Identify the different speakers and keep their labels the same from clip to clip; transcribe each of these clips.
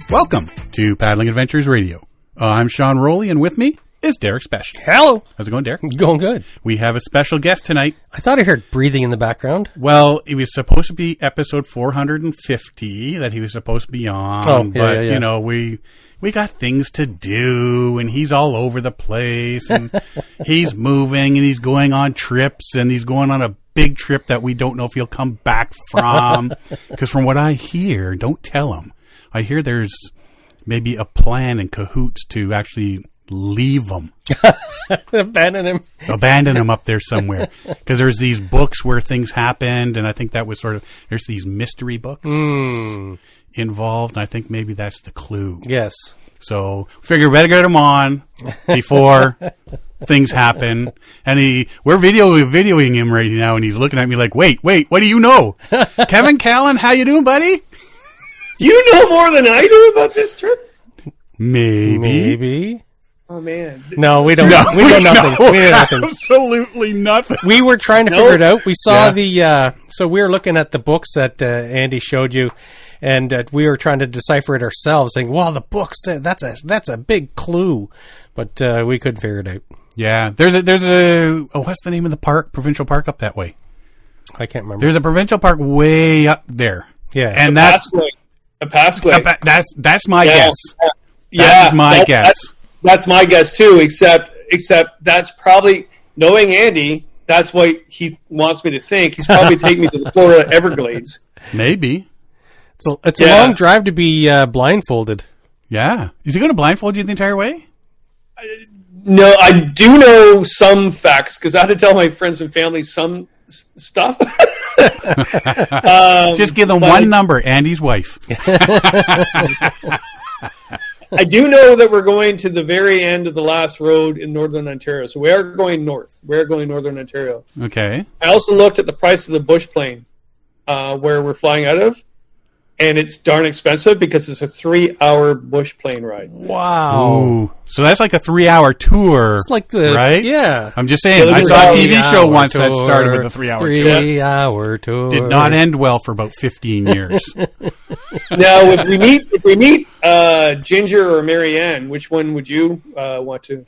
Speaker 1: Welcome to Paddling Adventures Radio. I'm Sean Rowley, and with me is Derek Spesh.
Speaker 2: Hello.
Speaker 1: How's it going, Derek?
Speaker 2: Going good.
Speaker 1: We have a special guest tonight.
Speaker 2: I thought I heard breathing in the background.
Speaker 1: Well, it was supposed to be episode 450 that he was supposed to be on, but you know, we got things to do, and he's all over the place, and he's moving, and he's going on trips, and he's going on a big trip that we don't know if he'll come back from. Because from what I hear, don't tell him, I hear there's maybe a plan in cahoots to actually leave him.
Speaker 2: Abandon him
Speaker 1: up there somewhere. Because there's these books where things happened, and I think that was sort of, there's these mystery books involved, and I think maybe that's the clue.
Speaker 2: Yes.
Speaker 1: So, figure we better get him on before things happen. And we're videoing him right now, and he's looking at me like, wait, what do you know? Kevin Callan, how you doing, buddy?
Speaker 3: You know more than I do about this trip?
Speaker 1: Maybe.
Speaker 3: Oh, man.
Speaker 2: No, we don't. We know nothing. We know nothing.
Speaker 1: Absolutely nothing.
Speaker 2: We were trying to figure it out. We saw so we were looking at the books that Andy showed you, and we were trying to decipher it ourselves, saying, well, the books, that's a big clue. But we couldn't figure it out.
Speaker 1: Yeah. There's a what's the name of the park? Provincial park up that way.
Speaker 2: I can't remember.
Speaker 1: There's a provincial park way up there.
Speaker 2: Yeah.
Speaker 1: And
Speaker 3: that's a passway.
Speaker 1: That's my guess.
Speaker 3: Yeah.
Speaker 1: That's my guess.
Speaker 3: That's my guess too, except that's probably, knowing Andy, that's what he wants me to think. He's probably taking me to the Florida Everglades.
Speaker 1: Maybe.
Speaker 2: It's a long drive to be blindfolded.
Speaker 1: Yeah. Is he going to blindfold you the entire way?
Speaker 3: No, I do know some facts because I had to tell my friends and family some stuff.
Speaker 1: Just give them one number, Andy's wife.
Speaker 3: I do know that we're going to the very end of the last road in Northern Ontario. So we are going north. We're going Northern Ontario.
Speaker 1: Okay.
Speaker 3: I also looked at the price of the bush plane where we're flying out of, and it's darn expensive because it's a 3-hour bush plane ride.
Speaker 2: Wow.
Speaker 1: Ooh. So that's like a 3-hour tour.
Speaker 2: It's like right? Yeah.
Speaker 1: I'm just saying, I saw a TV show once that started with a 3-hour tour.
Speaker 2: 3-hour tour.
Speaker 1: Did not end well for about 15 years.
Speaker 3: Now, if we meet Ginger or Marianne, which one would you want to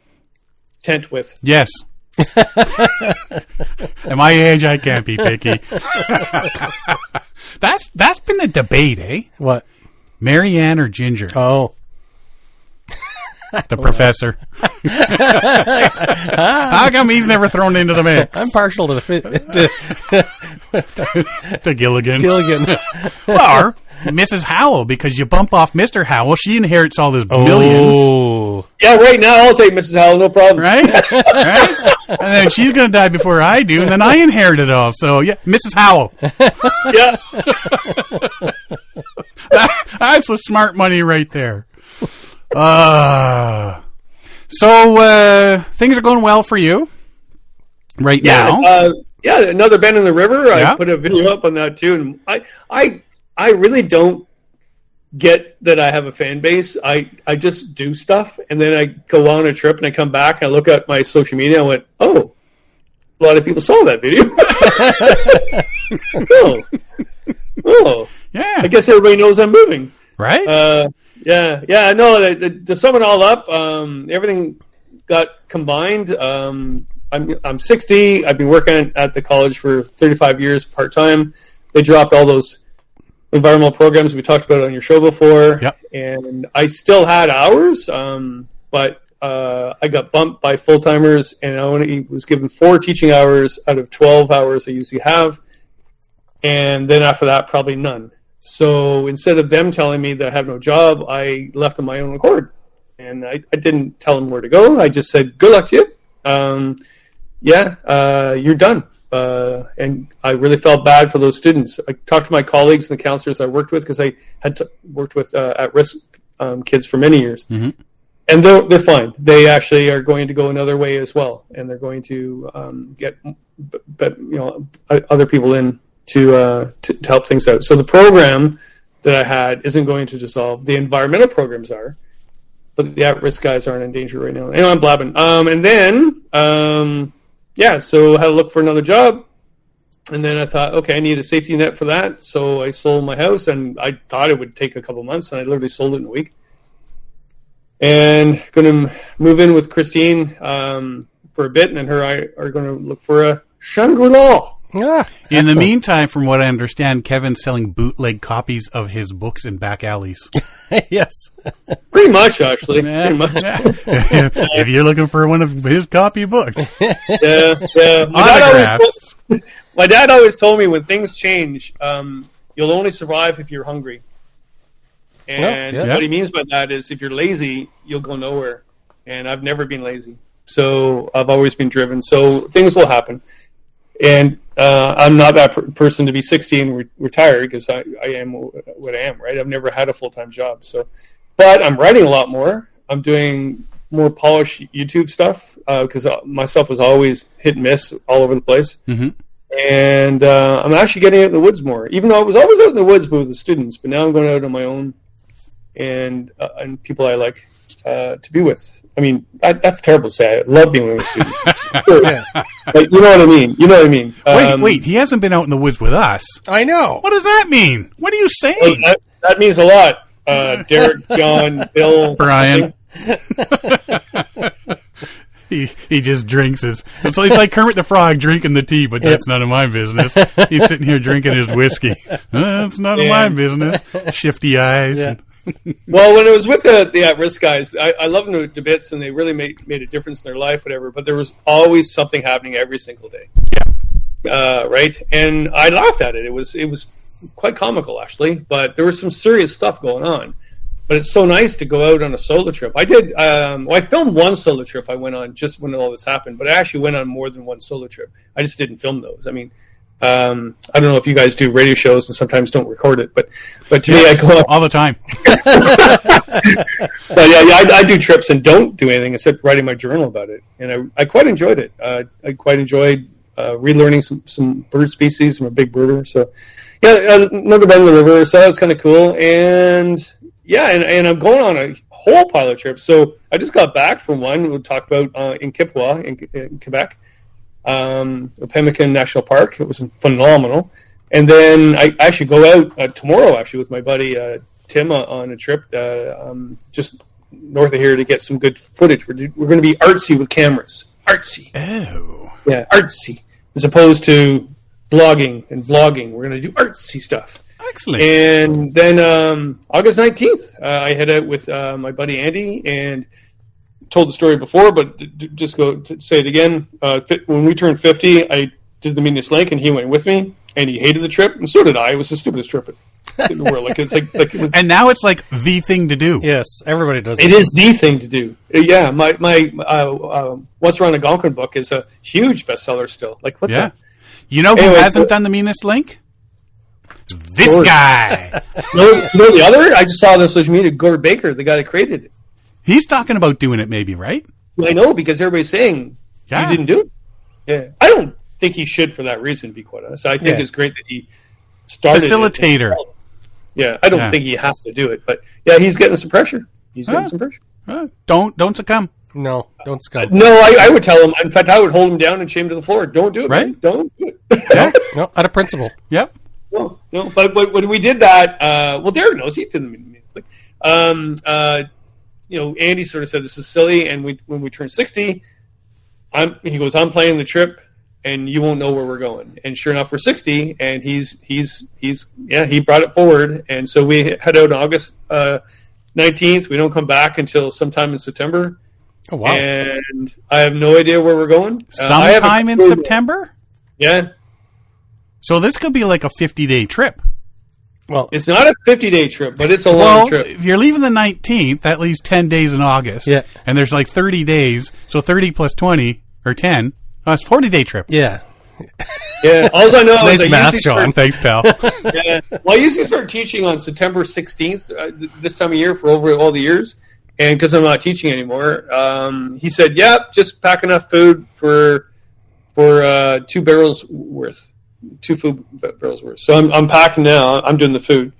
Speaker 3: tent with?
Speaker 1: Yes. At my age, I can't be picky. That's been the debate, eh?
Speaker 2: What?
Speaker 1: Marianne or Ginger?
Speaker 2: Oh.
Speaker 1: The professor. How come he's never thrown into the mix?
Speaker 2: I'm partial to
Speaker 1: to Gilligan.
Speaker 2: Well,
Speaker 1: Or Mrs. Howell, because you bump off Mr. Howell, she inherits all his millions.
Speaker 2: Oh.
Speaker 3: Yeah, right now I'll take Mrs. Howell, no problem.
Speaker 1: Right? And then she's going to die before I do, and then I inherit it all. So, yeah, Mrs. Howell.
Speaker 3: Yeah.
Speaker 1: That's the smart money right there. So things are going well for you right now.
Speaker 3: Another bend in the river.
Speaker 1: Yeah.
Speaker 3: I put a video up on that too, and I really don't get that I have a fan base. I just do stuff, and then I go on a trip, and I come back, and I look at my social media, and I went, oh, a lot of people saw that video. Oh,
Speaker 1: yeah.
Speaker 3: I guess everybody knows I'm moving.
Speaker 1: Right?
Speaker 3: No, to sum it all up, everything got combined. I'm 60. I've been working at the college for 35 years part-time. They dropped all those environmental programs we talked about on your show before.
Speaker 1: Yep.
Speaker 3: And I still had hours, but I got bumped by full-timers, and I only was given 4 teaching hours out of 12 hours I usually have. And then after that, probably none. So instead of them telling me that I have no job, I left on my own accord. And I didn't tell them where to go. I just said, good luck to you. You're done. And I really felt bad for those students. I talked to my colleagues and the counselors I worked with, because I had worked with at-risk kids for many years. Mm-hmm. And they're fine. They actually are going to go another way as well. And they're going to get other people in to help things out. So the program that I had isn't going to dissolve. The environmental programs are, but the at-risk guys aren't in danger right now. Anyway, I'm blabbing. So I had to look for another job. And then I thought, okay, I need a safety net for that. So I sold my house, and I thought it would take a couple months, and I literally sold it in a week. And going to move in with Christine for a bit, and then her and I are going to look for a Shangri-La.
Speaker 1: In the meantime, from what I understand, Kevin's selling bootleg copies of his books in back alleys.
Speaker 2: Yes.
Speaker 3: Pretty much, actually. Pretty much.
Speaker 1: If you're looking for one of his copy books.
Speaker 3: Yeah. My dad always told me when things change, you'll only survive if you're hungry. And what he means by that is if you're lazy, you'll go nowhere. And I've never been lazy. So I've always been driven. So things will happen. And I'm not that person to be 60 and retire because I am what I am, right? I've never had a full-time job. But I'm writing a lot more. I'm doing more polished YouTube stuff because myself was always hit and miss all over the place. Mm-hmm. And I'm actually getting out in the woods more, even though I was always out in the woods with the students. But now I'm going out on my own and people I like to be with. I mean, that's terrible to say. I love being with my students. But you know what I mean.
Speaker 1: Wait. He hasn't been out in the woods with us.
Speaker 2: I know.
Speaker 1: What does that mean? What are you saying?
Speaker 3: Well, that means a lot. Derek, John, Bill,
Speaker 1: Brian. He just drinks his. It's like Kermit the Frog drinking the tea, but that's none of my business. He's sitting here drinking his whiskey. That's none of my business. Shifty eyes. Yeah.
Speaker 3: Well, when I was with the at-risk guys, I love them to bits, and they really made a difference in their life, whatever. But there was always something happening every single day. Yeah. Right, and I laughed at it. It was quite comical, actually. But there was some serious stuff going on. But it's so nice to go out on a solo trip. I did. I filmed one solo trip I went on just when all this happened. But I actually went on more than one solo trip. I just didn't film those. I mean. I don't know if you guys do radio shows and sometimes don't record it, but to me, I go on
Speaker 1: all the time.
Speaker 3: But I do trips and don't do anything except writing my journal about it, and I quite enjoyed it. I quite enjoyed relearning some bird species. I'm a big birder, so another bend in the river, so that was kind of cool. And and I'm going on a whole pile of trips. So I just got back from one we'll talk about in Kipawa in Quebec. Opemican National Park. It was phenomenal. And then I actually go out tomorrow actually with my buddy Tim on a trip just north of here to get some good footage. We're going to be artsy with cameras. Artsy.
Speaker 1: Oh.
Speaker 3: Yeah, artsy. As opposed to blogging and vlogging. We're going to do artsy stuff.
Speaker 1: Excellent.
Speaker 3: And then August 19th, I head out with my buddy Andy and told the story before, but just go to say it again. When we turned 50, I did the Meaningless Link, and he went with me, and he hated the trip, and so did I. It was the stupidest trip in the world. It was. And
Speaker 1: now it's like the thing to do.
Speaker 2: Yes, everybody does.
Speaker 3: It is the thing to do. Yeah, my What's Around Algonquin book is a huge bestseller still. Like what?
Speaker 1: Yeah. You know who hasn't done the Meanest Link? This guy.
Speaker 3: You know the other? I just saw it on social media. Gord Baker, the guy that created it.
Speaker 1: He's talking about doing it, maybe, right?
Speaker 3: I know, because everybody's saying he didn't do it. Yeah, I don't think he should for that reason, to be quite honest. I think it's great that he started
Speaker 1: facilitator.
Speaker 3: Yeah, I don't think he has to do it, but he's getting some pressure.
Speaker 1: Don't succumb.
Speaker 2: No, don't succumb.
Speaker 3: No, I would tell him. In fact, I would hold him down and chain him to the floor. Don't do it, right? Man. Don't do it.
Speaker 2: No, out of principle.
Speaker 1: Yep.
Speaker 3: No, but when we did that, Derek knows he didn't. Andy sort of said this is silly, and when we turn 60, he goes, I'm planning the trip, and you won't know where we're going. And sure enough, we're 60, and he brought it forward, and so we head out on August 19th. We don't come back until sometime in September.
Speaker 2: Oh wow!
Speaker 3: And I have no idea where we're going.
Speaker 1: Sometime in September?
Speaker 3: Yeah.
Speaker 1: So this could be like a 50-day trip.
Speaker 3: Well, it's not a 50-day trip, but it's a long trip.
Speaker 1: If you're leaving the 19th, that leaves 10 days in August.
Speaker 2: Yeah.
Speaker 1: And there's like 30 days, so 30 plus 20, or 10. It's a 40-day trip.
Speaker 2: Yeah.
Speaker 3: Yeah, all I know
Speaker 1: nice
Speaker 3: is
Speaker 1: math, Sean. Thanks, pal.
Speaker 3: Yeah. Well, I usually start teaching on September 16th this time of year for over all the years. And because I'm not teaching anymore, he said, just pack enough food for 2 barrels worth. 2 food barrels worth. So I'm packing now. I'm doing the food.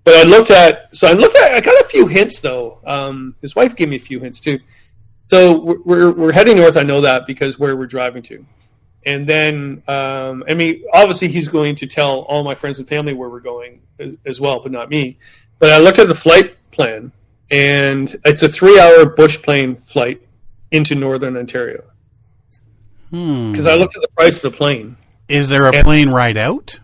Speaker 3: But I got a few hints though. His wife gave me a few hints too. So we're heading north. I know that because where we're driving to. And then, obviously he's going to tell all my friends and family where we're going as well, but not me. But I looked at the flight plan, and it's a 3-hour bush plane flight into Northern Ontario. Because I looked at the price of the plane.
Speaker 1: Is there a plane ride out?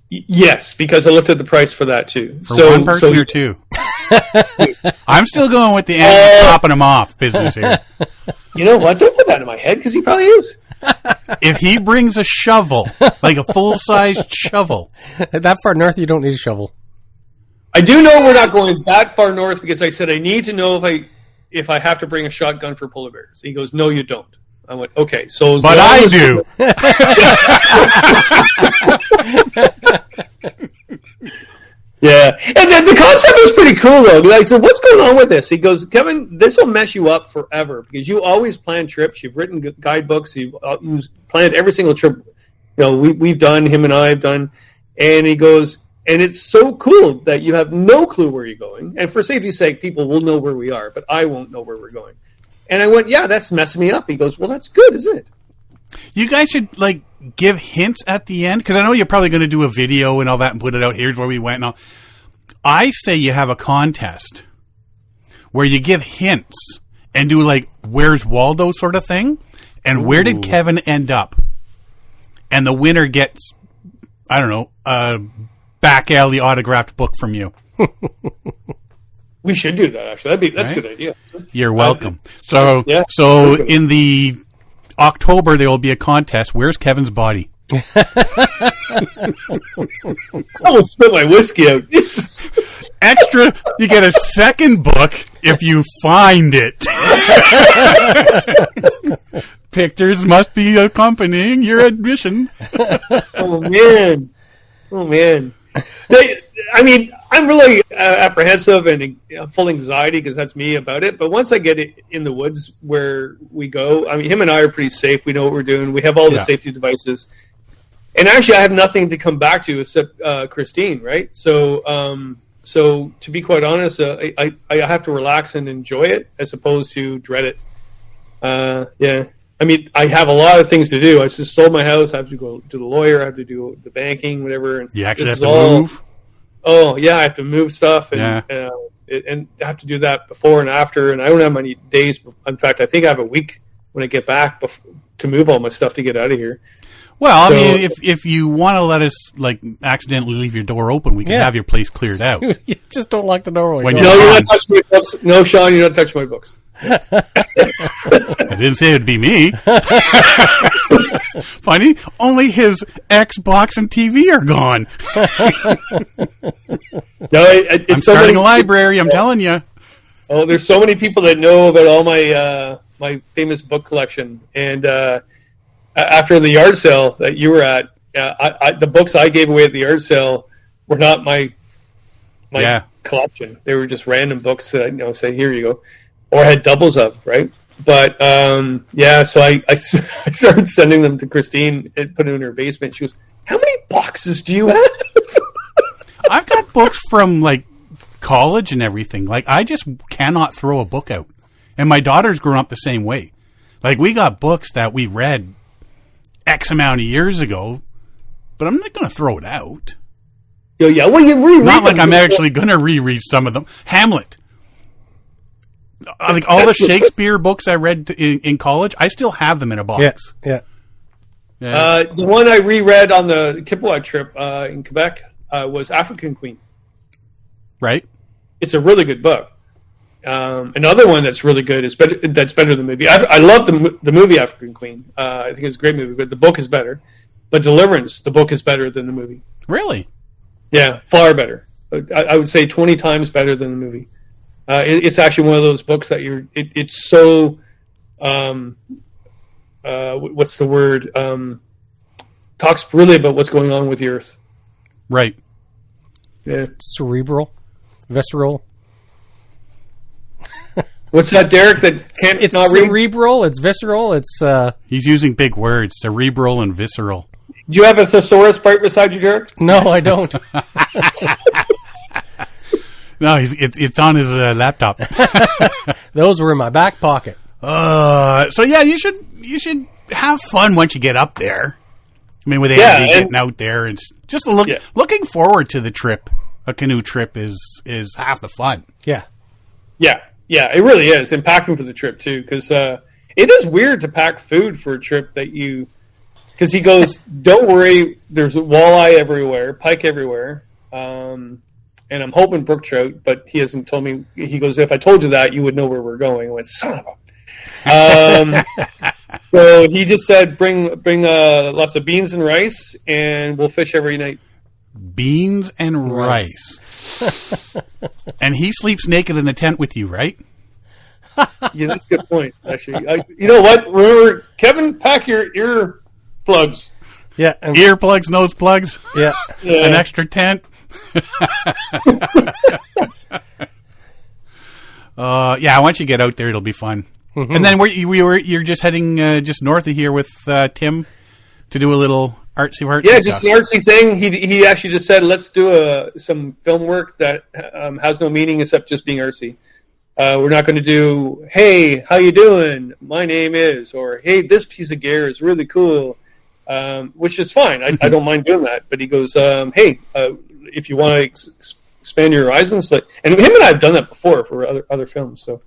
Speaker 3: Yes, because I looked at the price for that too.
Speaker 1: For one person or two? I'm still going with the popping him off business here.
Speaker 3: You know what? Don't put that in my head, because he probably is.
Speaker 1: If he brings a shovel, like a full-sized shovel.
Speaker 2: That far north, you don't need a shovel.
Speaker 3: I do know we're not going that far north, because I said I need to know if I have to bring a shotgun for polar bears. He goes, no, you don't. I went, okay. So,
Speaker 1: but I do.
Speaker 3: Yeah, and the concept was pretty cool, though. Because I said, what's going on with this? He goes, Kevin, this will mess you up forever, because you always plan trips. You've written guidebooks. You've planned every single trip. You know, we've done, him and I have done. And he goes, and it's so cool that you have no clue where you're going. And for safety's sake, people will know where we are, but I won't know where we're going. And I went, yeah, that's messing me up. He goes, well, that's good, isn't it?
Speaker 1: You guys should, give hints at the end, because I know you're probably going to do a video and all that and put it out. Here's where we went and all. I say you have a contest where you give hints and do, Where's Waldo sort of thing, and where did Kevin end up? And the winner gets, I don't know, a back alley autographed book from you.
Speaker 3: We should do that, actually. That's a good idea.
Speaker 1: You're welcome. So in the October, there will be a contest. Where's Kevin's body?
Speaker 3: I will spit my whiskey out.
Speaker 1: Extra, you get a second book if you find it. Pictures must be accompanying your admission.
Speaker 3: Oh, man. I'm really apprehensive and full anxiety, because that's me about it. But once I get it in the woods where we go, him and I are pretty safe. We know what we're doing. We have all the safety devices. And actually, I have nothing to come back to except Christine, right? So to be quite honest, I have to relax and enjoy it as opposed to dread it. Yeah. I have a lot of things to do. I just sold my house. I have to go to the lawyer. I have to do the banking, whatever. And
Speaker 1: you actually have to move?
Speaker 3: Oh, yeah, I have to move stuff. And, and I have to do that before and after. And I don't have many days. In fact, I think I have a week when I get back to move all my stuff to get out of here.
Speaker 1: Well, if you want to let us accidentally leave your door open, we can have your place cleared out.
Speaker 2: You just don't lock the door when
Speaker 3: you're not touching my books. No, Sean, you're not touching my books.
Speaker 1: I didn't say it'd be me. Funny, only his Xbox and TV are gone.
Speaker 3: No, I'm
Speaker 1: starting a library. I'm telling you.
Speaker 3: Oh, there's so many people that know about all my my famous book collection, and after the yard sale that you were at, the books I gave away at the yard sale were not my collection. They were just random books that I say, here you go, or had doubles of, right? But so I started sending them to Christine and put them in her basement. She goes, how many boxes do you have?
Speaker 1: I've got books from college and everything. I just cannot throw a book out. And my daughter's grown up the same way. We got books that we read X amount of years ago, but I'm not going to throw it out.
Speaker 3: Yeah, well, you reread
Speaker 1: not like I'm actually going to reread some of them. Hamlet. All the Shakespeare books I read in college, I still have them in a box.
Speaker 2: Yeah.
Speaker 3: The one I reread on the Kipawa trip in Quebec was African Queen.
Speaker 1: Right.
Speaker 3: It's a really good book. Another one that's really good that's better than the movie. I love the movie African Queen. I think it's a great movie, but the book is better. But Deliverance, the book is better than the movie.
Speaker 1: Really?
Speaker 3: Yeah, far better. I would say 20 times better than the movie. It's actually one of those books that it's so, what's the word? Talks really about what's going on with the earth.
Speaker 1: Right.
Speaker 3: Yeah.
Speaker 2: Cerebral, visceral.
Speaker 3: What's that, Derek?
Speaker 2: It's not cerebral. It's visceral. It's.
Speaker 1: He's using big words: cerebral and visceral.
Speaker 3: Do you have a thesaurus right beside you, Derek?
Speaker 2: No, I don't.
Speaker 1: No, it's on his laptop.
Speaker 2: Those were in my back pocket.
Speaker 1: So yeah, you should have fun once you get up there. I mean, with Andy getting out there, and just looking forward to the trip. A canoe trip is half the fun.
Speaker 2: Yeah.
Speaker 3: Yeah, it really is. And packing for the trip, too, because it is weird to pack food for a trip that you... Because he goes, don't worry, there's walleye everywhere, pike everywhere, and I'm hoping brook trout, but he hasn't told me. He goes, if I told you that, you would know where we're going. I went, son of a... so he just said, bring lots of beans and rice, and we'll fish every night.
Speaker 1: Beans and rice. And he sleeps naked in the tent with you, right?
Speaker 3: Yeah, that's a good point, actually. You know what? Remember, Kevin, pack your ear plugs.
Speaker 2: Yeah.
Speaker 1: Earplugs, nose plugs.
Speaker 2: Yeah.
Speaker 1: An extra tent. Once you get out there, it'll be fun. Mm-hmm. And then you're just heading just north of here with Tim to do a little artsy
Speaker 3: just an artsy thing. He actually just said, let's do some film work that has no meaning except just being artsy. We're not going to do, hey, how you doing? My name is, or hey, this piece of gear is really cool, which is fine. I don't mind doing that. But he goes, hey, if you want to expand your horizons, and him and I have done that before for other films. So,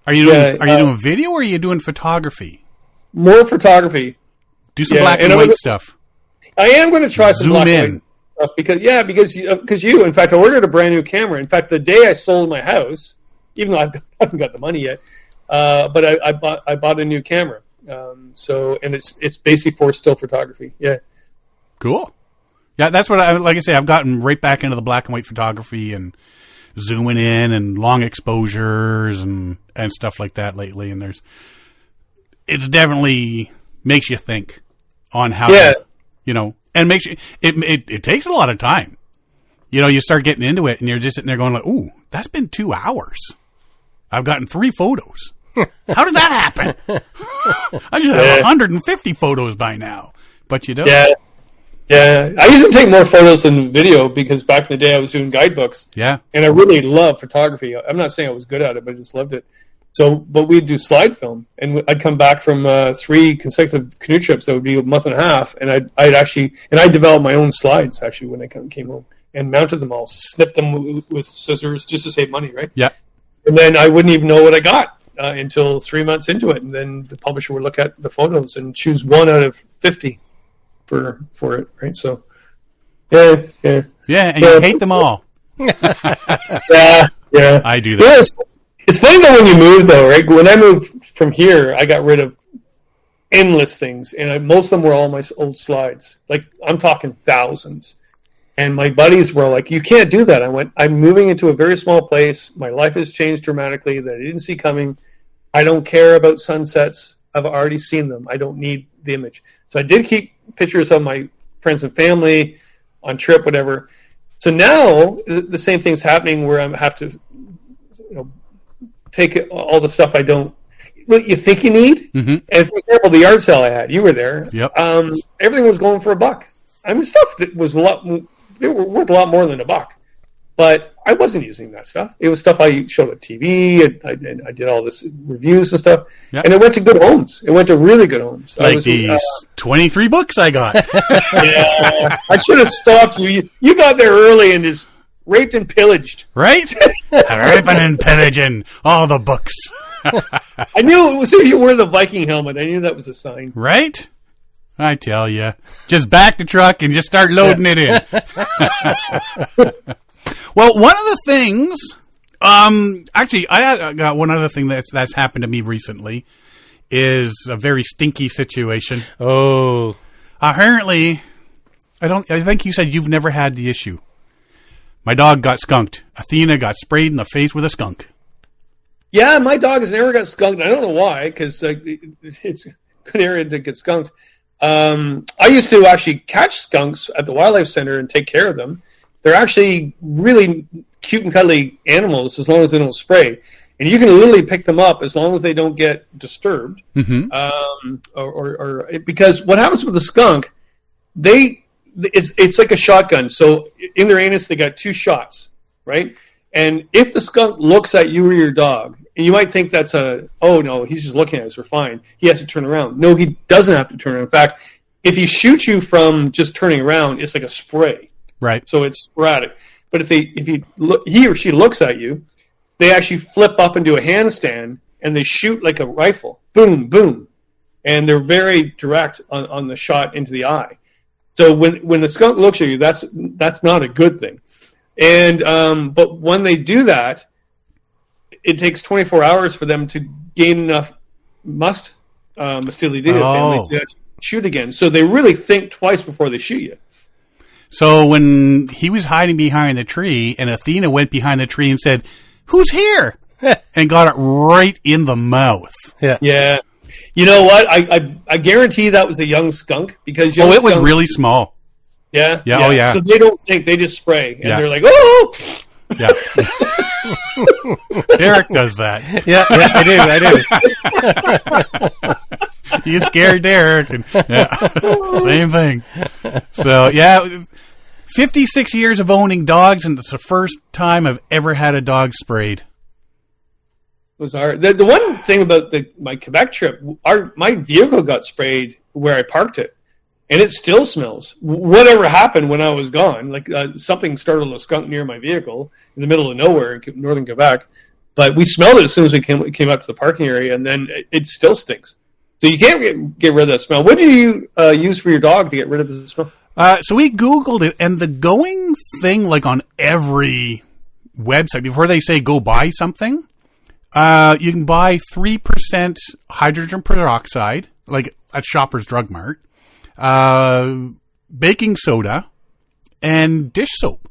Speaker 3: are you
Speaker 1: doing video or are you doing photography?
Speaker 3: More photography.
Speaker 1: Do some black and white stuff.
Speaker 3: I am going to try some black and white stuff because you. In fact, I ordered a brand new camera. In fact, the day I sold my house, even though I haven't got the money yet, but I bought a new camera. So it's basically for still photography. Yeah.
Speaker 1: Cool. Yeah, that's what I've gotten right back into the black and white photography and zooming in and long exposures and stuff like that lately. And it's definitely makes you think on how to, and makes you, it takes a lot of time. You start getting into it and you're just sitting there going like, ooh, that's been 2 hours. I've gotten 3 photos. How did that happen? I should have 150 photos by now, but you don't.
Speaker 3: Yeah. I used to take more photos than video because back in the day I was doing guidebooks.
Speaker 1: Yeah.
Speaker 3: And I really love photography. I'm not saying I was good at it, but I just loved it. So, but we'd do slide film, and I'd come back from 3 consecutive canoe trips. That would be a month and a half, and I developed my own slides actually when I came home and mounted them all, snipped them with scissors just to save money, right?
Speaker 1: Yeah.
Speaker 3: And then I wouldn't even know what I got until 3 months into it, and then the publisher would look at the photos and choose 1 out of 50 for it, right? So, yeah,
Speaker 1: and you hate them all.
Speaker 3: Yeah.
Speaker 1: I do that.
Speaker 3: Yeah, it's funny though when you move though, right? When I moved from here, I got rid of endless things, and most of them were all my old slides. Like I'm talking thousands. And my buddies were like, "You can't do that." I went, "I'm moving into a very small place. My life has changed dramatically that I didn't see coming. I don't care about sunsets. I've already seen them. I don't need the image." So I did keep pictures of my friends and family on trip, whatever. So now the same thing's happening where I have to, take all the stuff I don't, what you think you need.
Speaker 1: Mm-hmm.
Speaker 3: And for example, the yard sale I had, you were there.
Speaker 1: Yep.
Speaker 3: Everything was going for $1. I mean, stuff that was they were worth a lot more than $1. But I wasn't using that stuff. It was stuff I showed on TV, and I did all this reviews and stuff.
Speaker 1: Yep.
Speaker 3: And it went to good homes. It went to really good homes.
Speaker 1: Like these 23 books I got.
Speaker 3: Yeah, I should have stopped you. You got there early and just raped and pillaged.
Speaker 1: Right? Raping and pillaging all the books.
Speaker 3: I knew as soon as you wore the Viking helmet, I knew that was a sign.
Speaker 1: Right? I tell you. Just back the truck and just start loading it in. Well, one of the things, actually, I got one other thing that's happened to me recently is a very stinky situation.
Speaker 2: Oh.
Speaker 1: Apparently, I think you said you've never had the issue. My dog got skunked. Athena got sprayed in the face with a skunk.
Speaker 3: Yeah, my dog has never got skunked. I don't know why, because it's a good area to get skunked. I used to actually catch skunks at the wildlife center and take care of them. They're actually really cute and cuddly animals as long as they don't spray. And you can literally pick them up as long as they don't get disturbed.
Speaker 1: Mm-hmm.
Speaker 3: Or because what happens with the skunk, it's like a shotgun. So in their anus, they got 2 shots, right? And if the skunk looks at you or your dog, And you might think that's oh no, he's just looking at us, we're fine. He has to turn around. No, he doesn't have to turn around. In fact, if he shoots you from just turning around, it's like a spray.
Speaker 1: Right.
Speaker 3: So it's sporadic. But if he or she looks at you, they actually flip up and do a handstand, and they shoot like a rifle. Boom, boom. And they're very direct on the shot into the eye. So when the skunk looks at you, that's not a good thing. And but when they do that, it takes 24 hours for them to gain enough mustility to shoot again. So they really think twice before they shoot you.
Speaker 1: So when he was hiding behind the tree, and Athena went behind the tree and said, "Who's here?" and got it right in the mouth.
Speaker 3: Yeah. You know what? I guarantee that was a young skunk because
Speaker 1: it was really small.
Speaker 3: Yeah.
Speaker 1: Yeah. Oh yeah.
Speaker 3: So they don't think, they just spray, and they're like, "Oh."
Speaker 1: Yeah. Derek does that.
Speaker 2: Yeah, I do.
Speaker 1: You scared Derek. And, same thing. So, 56 years of owning dogs, and it's the first time I've ever had a dog sprayed.
Speaker 3: It was hard. The one thing about my Quebec trip, my vehicle got sprayed where I parked it, and it still smells. Whatever happened when I was gone, like something startled a skunk near my vehicle in the middle of nowhere in northern Quebec, but we smelled it as soon as we came up to the parking area, and then it still stinks. So you can't get rid of that smell. What do you use for your dog to get rid of the smell?
Speaker 1: So we Googled it, and the going thing, like on every website, before they say go buy something, you can buy 3% hydrogen peroxide, like at Shoppers Drug Mart, baking soda, and dish soap.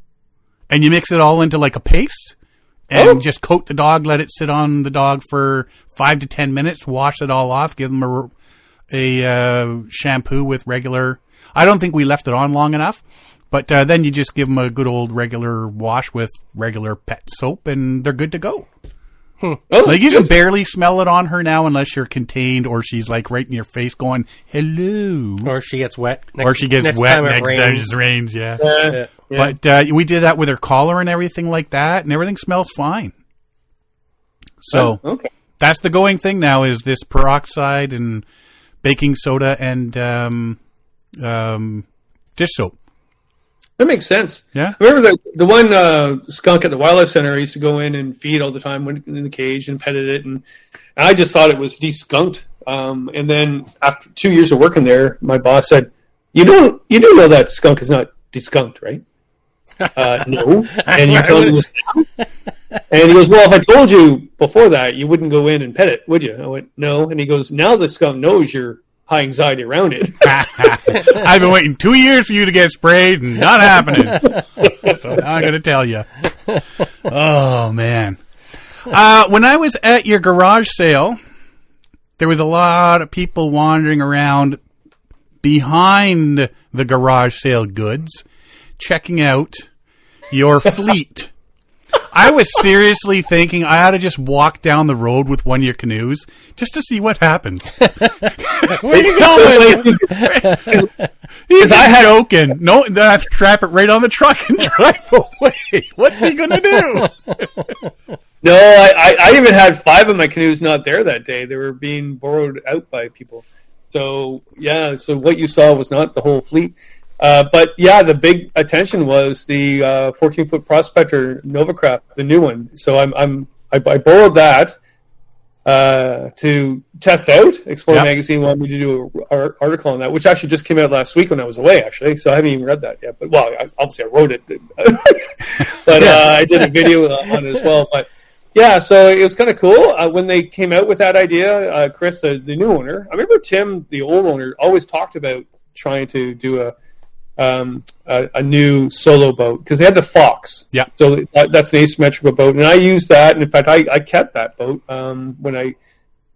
Speaker 1: And you mix it all into like a paste, and just coat the dog, let it sit on the dog for 5 to 10 minutes, wash it all off, give them a shampoo with regular... I don't think we left it on long enough, but then you just give them a good old regular wash with regular pet soap, and they're good to go. Like you can barely smell it on her now unless you're contained, or she's like right in your face going, "Hello,"
Speaker 2: or she gets wet.
Speaker 1: Next time it rains. Yeah. But we did that with her collar and everything like that, and everything smells fine. So that's the going thing now: is this peroxide and baking soda and dish soap.
Speaker 3: That makes sense.
Speaker 1: Yeah.
Speaker 3: Remember the one skunk at the wildlife center I used to go in and feed all the time in the cage and petted it, and I just thought it was de-skunked. And then after 2 years of working there, my boss said, "You do know that skunk is not de-skunked, right?" No. And you told me this now? And he goes, "Well, if I told you before that, you wouldn't go in and pet it, would you?" I went, "No." And he goes, "Now the skunk knows you're high anxiety around it."
Speaker 1: I've been waiting 2 years for you to get sprayed, and not happening. So now I'm going to tell you. Oh, man. When I was at your garage sale, there was a lot of people wandering around behind the garage sale goods, checking out your fleet. I was seriously thinking I ought to just walk down the road with one of your canoes just to see what happens.
Speaker 2: Where are you going?
Speaker 1: He's joking. No, then I have to trap it right on the truck and drive away. What's he going to do?
Speaker 3: No, I even had 5 of my canoes not there that day. They were being borrowed out by people. So, so what you saw was not the whole fleet. But the big attention was the 14-foot prospector Novacraft, the new one. So I borrowed that to test out. Explorer Magazine wanted me to do an article on that, which actually just came out last week when I was away. Actually, so I haven't even read that yet. But obviously I wrote it, but I did a video on it as well. But so it was kind of cool when they came out with that idea. Chris, the new owner, I remember Tim, the old owner, always talked about trying to do a new solo boat because they had the Fox.
Speaker 1: Yeah.
Speaker 3: So that's an asymmetrical boat, and I used that. And in fact, I kept that boat when I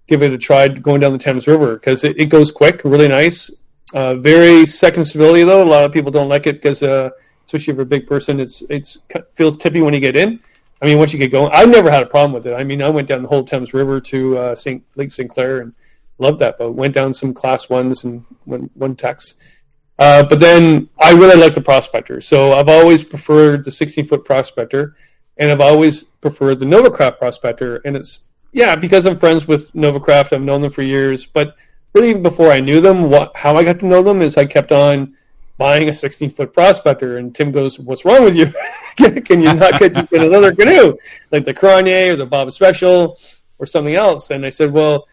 Speaker 3: give it a try going down the Thames River because it goes quick, really nice. Very second stability though. A lot of people don't like it because, especially if you're a big person, it feels tippy when you get in. I mean, once you get going, I've never had a problem with it. I mean, I went down the whole Thames River to Lake St. Clair and loved that boat. Went down some class 1s and one Tex. But then I really like the Prospector. So I've always preferred the 16-foot Prospector, and I've always preferred the Novacraft Prospector. And yeah, because I'm friends with Novacraft, I've known them for years. But really, even before I knew them, how I got to know them is I kept on buying a 16-foot prospector, and Tim goes, "What's wrong with you? Can you not just get another canoe like the Cronier or the Bob Special or something else?" And I said, "Well,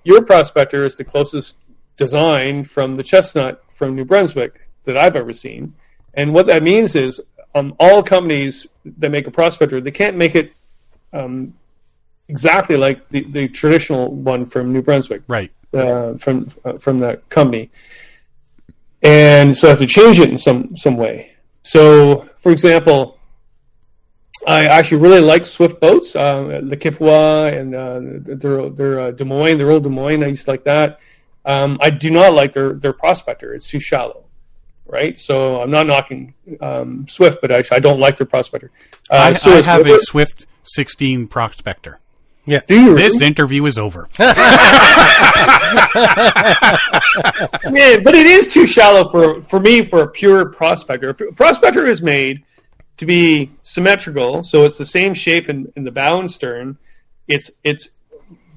Speaker 3: your prospector is the closest design from the Chestnut from New Brunswick that I've ever seen." And what that means is all companies that make a prospector, they can't make it exactly like the traditional one from New Brunswick,
Speaker 1: right?
Speaker 3: From that company, and so I have to change it in some way. So, for example, I actually really like Swift boats, the Kipawa and their Des Moines, their old Des Moines. I used to like that. I do not like their prospector; it's too shallow. Right, so I'm not knocking Swift, but actually I don't like their prospector.
Speaker 1: I have a Swift 16 prospector.
Speaker 2: Yeah,
Speaker 1: this interview is over.
Speaker 3: Yeah, but it is too shallow for me for a pure prospector. A prospector is made to be symmetrical, so it's the same shape in the bow and stern. It's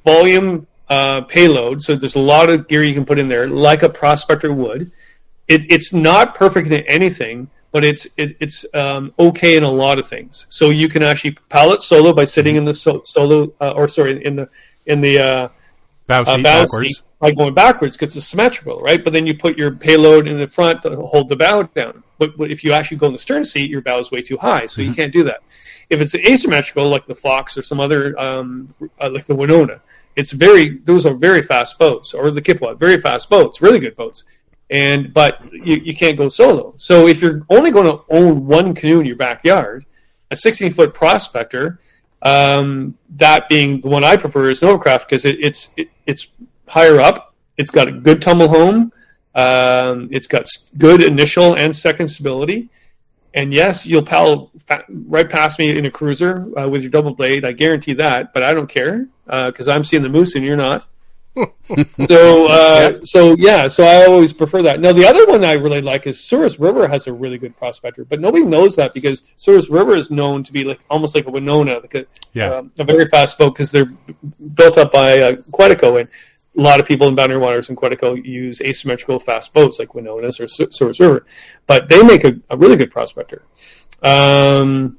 Speaker 3: volume payload, so there's a lot of gear you can put in there, like a prospector would. It's not perfect in anything, but it's okay in a lot of things. So you can actually propel it solo by sitting in the in the
Speaker 1: bow seat backwards.
Speaker 3: By going backwards because it's symmetrical, right? But then you put your payload in the front to hold the bow down. But if you actually go in the stern seat, your bow is way too high, so you can't do that. If it's asymmetrical, like the Fox or some other, like the Winona, those are very fast boats, or the Kipawa, very fast boats, really good boats. But you can't go solo. So if you're only going to own one canoe in your backyard, a 16-foot prospector, that being the one I prefer is Novacraft because it's higher up. It's got a good tumble home. It's got good initial and second stability. And yes, you'll paddle right past me in a cruiser with your double blade. I guarantee that. But I don't care because I'm seeing the moose and you're not. So I always prefer that. Now, the other one I really like is Souris River has a really good prospector, but nobody knows that because Souris River is known to be almost like a Winona, a very fast boat because they're built up by Quetico, and a lot of people in Boundary Waters and Quetico use asymmetrical fast boats like Winonas or Souris River, but they make a really good prospector. And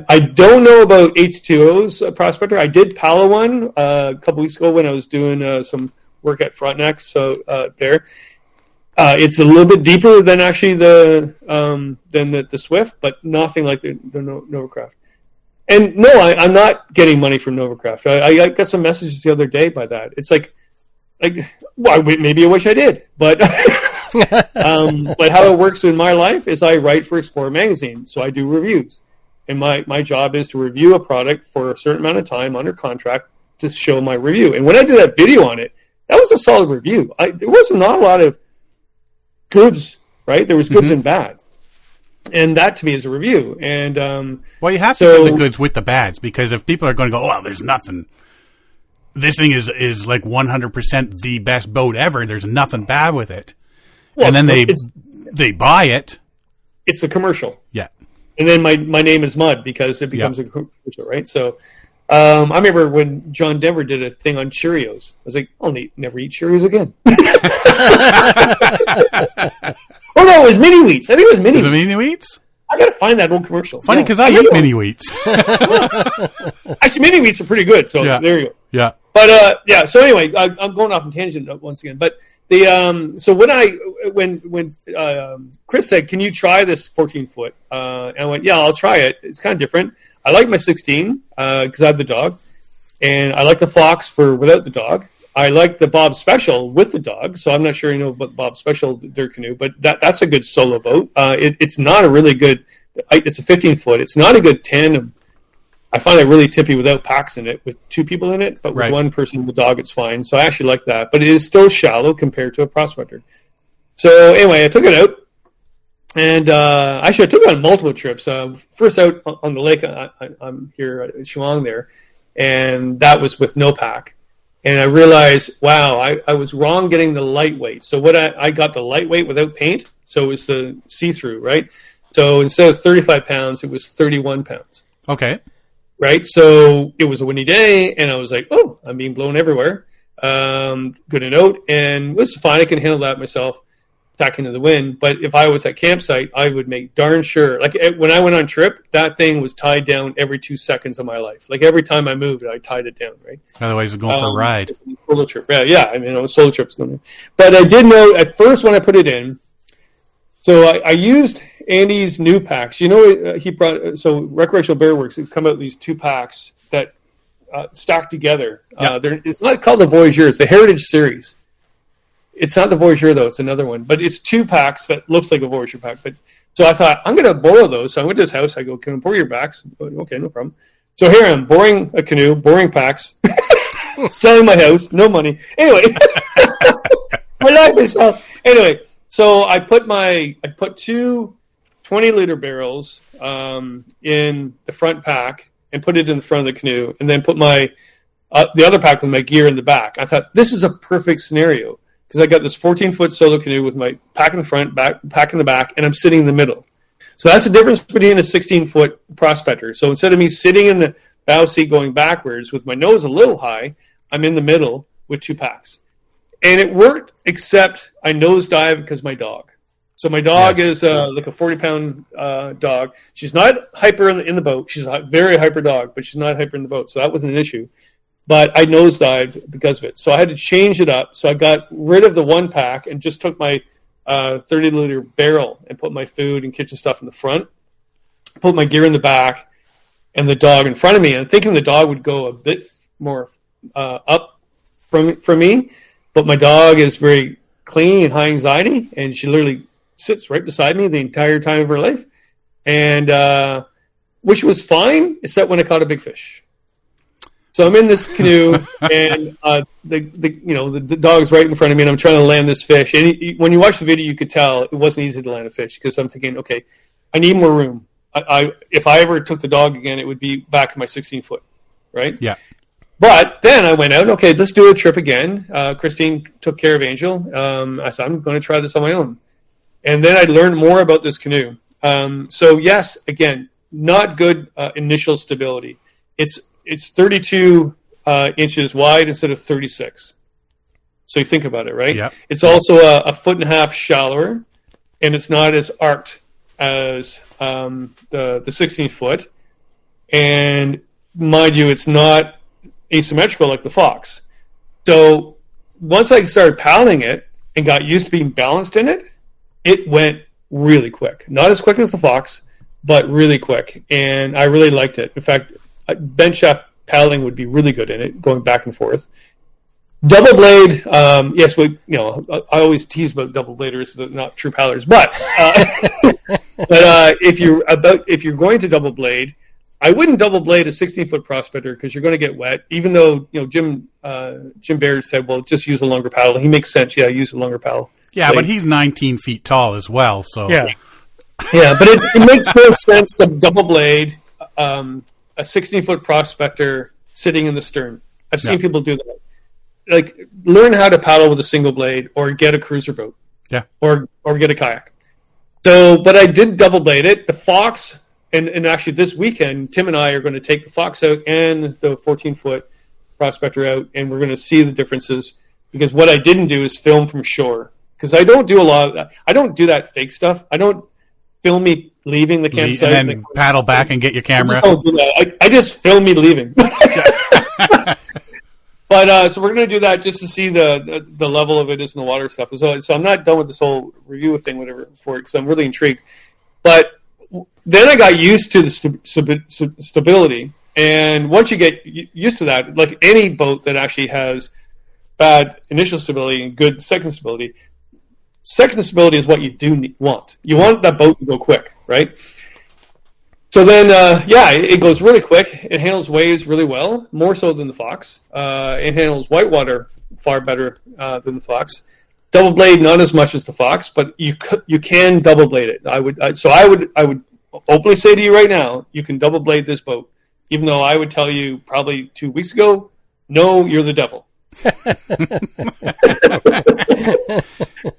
Speaker 3: I don't know about H2O's prospector. I did Pala one a couple weeks ago when I was doing some work at Frontenac. So there, it's a little bit deeper than actually the Swift, but nothing like the Novacraft. And no, I'm not getting money from Novacraft. I got some messages the other day by that. It's like, well, maybe I wish I did, but. But how it works in my life is I write for Explorer magazine, so I do reviews, and my job is to review a product for a certain amount of time under contract to show my review. And when I did that video on it, that was a solid review. There was not a lot of goods, right? There was goods and bad, and that to me is a review. And
Speaker 1: well, you have to put the goods with the bads because if people are going to go, "Oh, well, there's nothing. This thing is like 100% the best boat ever. There's nothing bad with it." Well, and then they buy it.
Speaker 3: It's a commercial.
Speaker 1: Yeah.
Speaker 3: And then my name is Mud because it becomes a commercial, right? So I remember when John Denver did a thing on Cheerios. I was like, I'll never eat Cheerios again. Oh, no, it was Mini Wheats. I think it was Mini Wheats.
Speaker 1: Was it Mini Wheats?
Speaker 3: I got to find that old commercial.
Speaker 1: Funny because I eat Mini Wheats.
Speaker 3: Actually, Mini Wheats are pretty good. So there you go.
Speaker 1: Yeah.
Speaker 3: But so anyway, I'm going off on tangent once again. But so when Chris said, "Can you try this 14-foot?" And I went, "Yeah, I'll try it. It's kind of different. I like my 16 because I have the dog, and I like the Fox for without the dog. I like the Bob Special with the dog. So I'm not sure you know about Bob Special dirt canoe, but that's a good solo boat. It's not a really good. It's a 15-foot. It's not a good tandem. I find it really tippy without packs in it, with two people in it, but with one person with the dog, it's fine. So I actually like that. But it is still shallow compared to a prospector. So anyway, I took it out. And actually, I took it on multiple trips. First out on the lake, I'm here at Shuang there, and that was with no pack. And I realized, wow, I was wrong getting the lightweight. So what I got the lightweight without paint, so it was the see-through, right? So instead of 35 pounds, it was 31 pounds.
Speaker 1: Okay.
Speaker 3: right? So it was a windy day, and I was like, oh, I'm being blown everywhere. Good to note, and this is fine. I can handle that myself, back into the wind. But if I was at campsite, I would make darn sure. Like when I went on trip, that thing was tied down every 2 seconds of my life. Like every time I moved, I tied it down, right?
Speaker 1: Otherwise, it's going for a ride.
Speaker 3: Solo trip, yeah. I mean, solo trip's going. But I did know at first when I put it in. So I used Andy's new packs. You know, he brought so Recreational Bear Works. They've come out with these 2 packs that stacked together. It's not called the Voyageur. It's the Heritage Series. It's not the Voyageur though. It's another one, but it's 2 packs that looks like a Voyageur pack. But so I thought I'm going to borrow those. So I went to his house. I go, "Can I borrow your packs?" Okay, no problem. So here I am, borrowing a canoe, borrowing packs, selling my house, no money. Anyway, my life is hell. Anyway. So I put 2 20-liter barrels in the front pack and put it in the front of the canoe, and then put my the other pack with my gear in the back. I thought this is a perfect scenario because I got this 14-foot solo canoe with my pack in the front, pack in the back, and I'm sitting in the middle. So that's the difference between a 16-foot prospector. So instead of me sitting in the bow seat going backwards with my nose a little high, I'm in the middle with 2 packs. And it worked, except I nosedived because my dog. So my dog is like a 40-pound dog. She's not hyper in the boat. She's a very hyper dog, but she's not hyper in the boat. So that wasn't an issue. But I nosedived because of it. So I had to change it up. So I got rid of the 1 pack and just took my 30-liter barrel and put my food and kitchen stuff in the front, put my gear in the back, and the dog in front of me. And thinking the dog would go a bit more up from me. But my dog is very clingy and high anxiety, and she literally sits right beside me the entire time of her life, and which was fine, except when I caught a big fish. So I'm in this canoe, and the dog's right in front of me, and I'm trying to land this fish. And when you watch the video, you could tell it wasn't easy to land a fish because I'm thinking, okay, I need more room. If I ever took the dog again, it would be back in my 16-foot, right?
Speaker 1: Yeah.
Speaker 3: But then I went out, okay, let's do a trip again. Christine took care of Angel. I said, I'm going to try this on my own. And then I learned more about this canoe. So yes, again, not good initial stability. It's 32 inches wide instead of 36. So you think about it, right?
Speaker 1: Yep.
Speaker 3: It's also a 1.5 shallower, and it's not as arced as the 16-foot. And mind you, it's not asymmetrical like the Fox. So once I started paddling it and got used to being balanced in it, it went really quick. Not as quick as the Fox, but really quick. And I really liked it. In fact, bench shaft paddling would be really good in it, going back and forth. Double blade, yes, I always tease about double bladers, they're not true paddlers, but if you're going to double blade, I wouldn't double blade a 16-foot prospector because you're going to get wet. Even though Jim Baird said, "Well, just use a longer paddle." He makes sense. Yeah, use a longer paddle.
Speaker 1: Yeah, blade. But he's 19 feet tall as well. So
Speaker 3: yeah, but it makes no sense to double blade a 16-foot prospector sitting in the stern. I've seen people do that. Like, learn how to paddle with a single blade, or get a cruiser boat.
Speaker 1: Yeah,
Speaker 3: or get a kayak. So, but I did double blade it. The Fox. And actually, this weekend, Tim and I are going to take the Fox out and the 14-foot prospector out, and we're going to see the differences. Because what I didn't do is film from shore. Because I don't do a lot of that. I don't do that fake stuff. I don't film me leaving the campsite.
Speaker 1: And then paddle back and get your camera.
Speaker 3: I don't do that. I just film me leaving. But so we're going to do that just to see the level of it is in the water stuff. So I'm not done with this whole review thing, whatever, for it, because I'm really intrigued. But then I got used to the stability, and once you get used to that, like any boat that actually has bad initial stability and good second stability is what you do want. You want that boat to go quick, right? So then, it goes really quick. It handles waves really well, more so than the Fox. It handles whitewater far better than the Fox. Double blade, not as much as the Fox, but you can double blade it. I would openly say to you right now, you can double blade this boat. Even though I would tell you probably 2 weeks ago, no, you're the devil.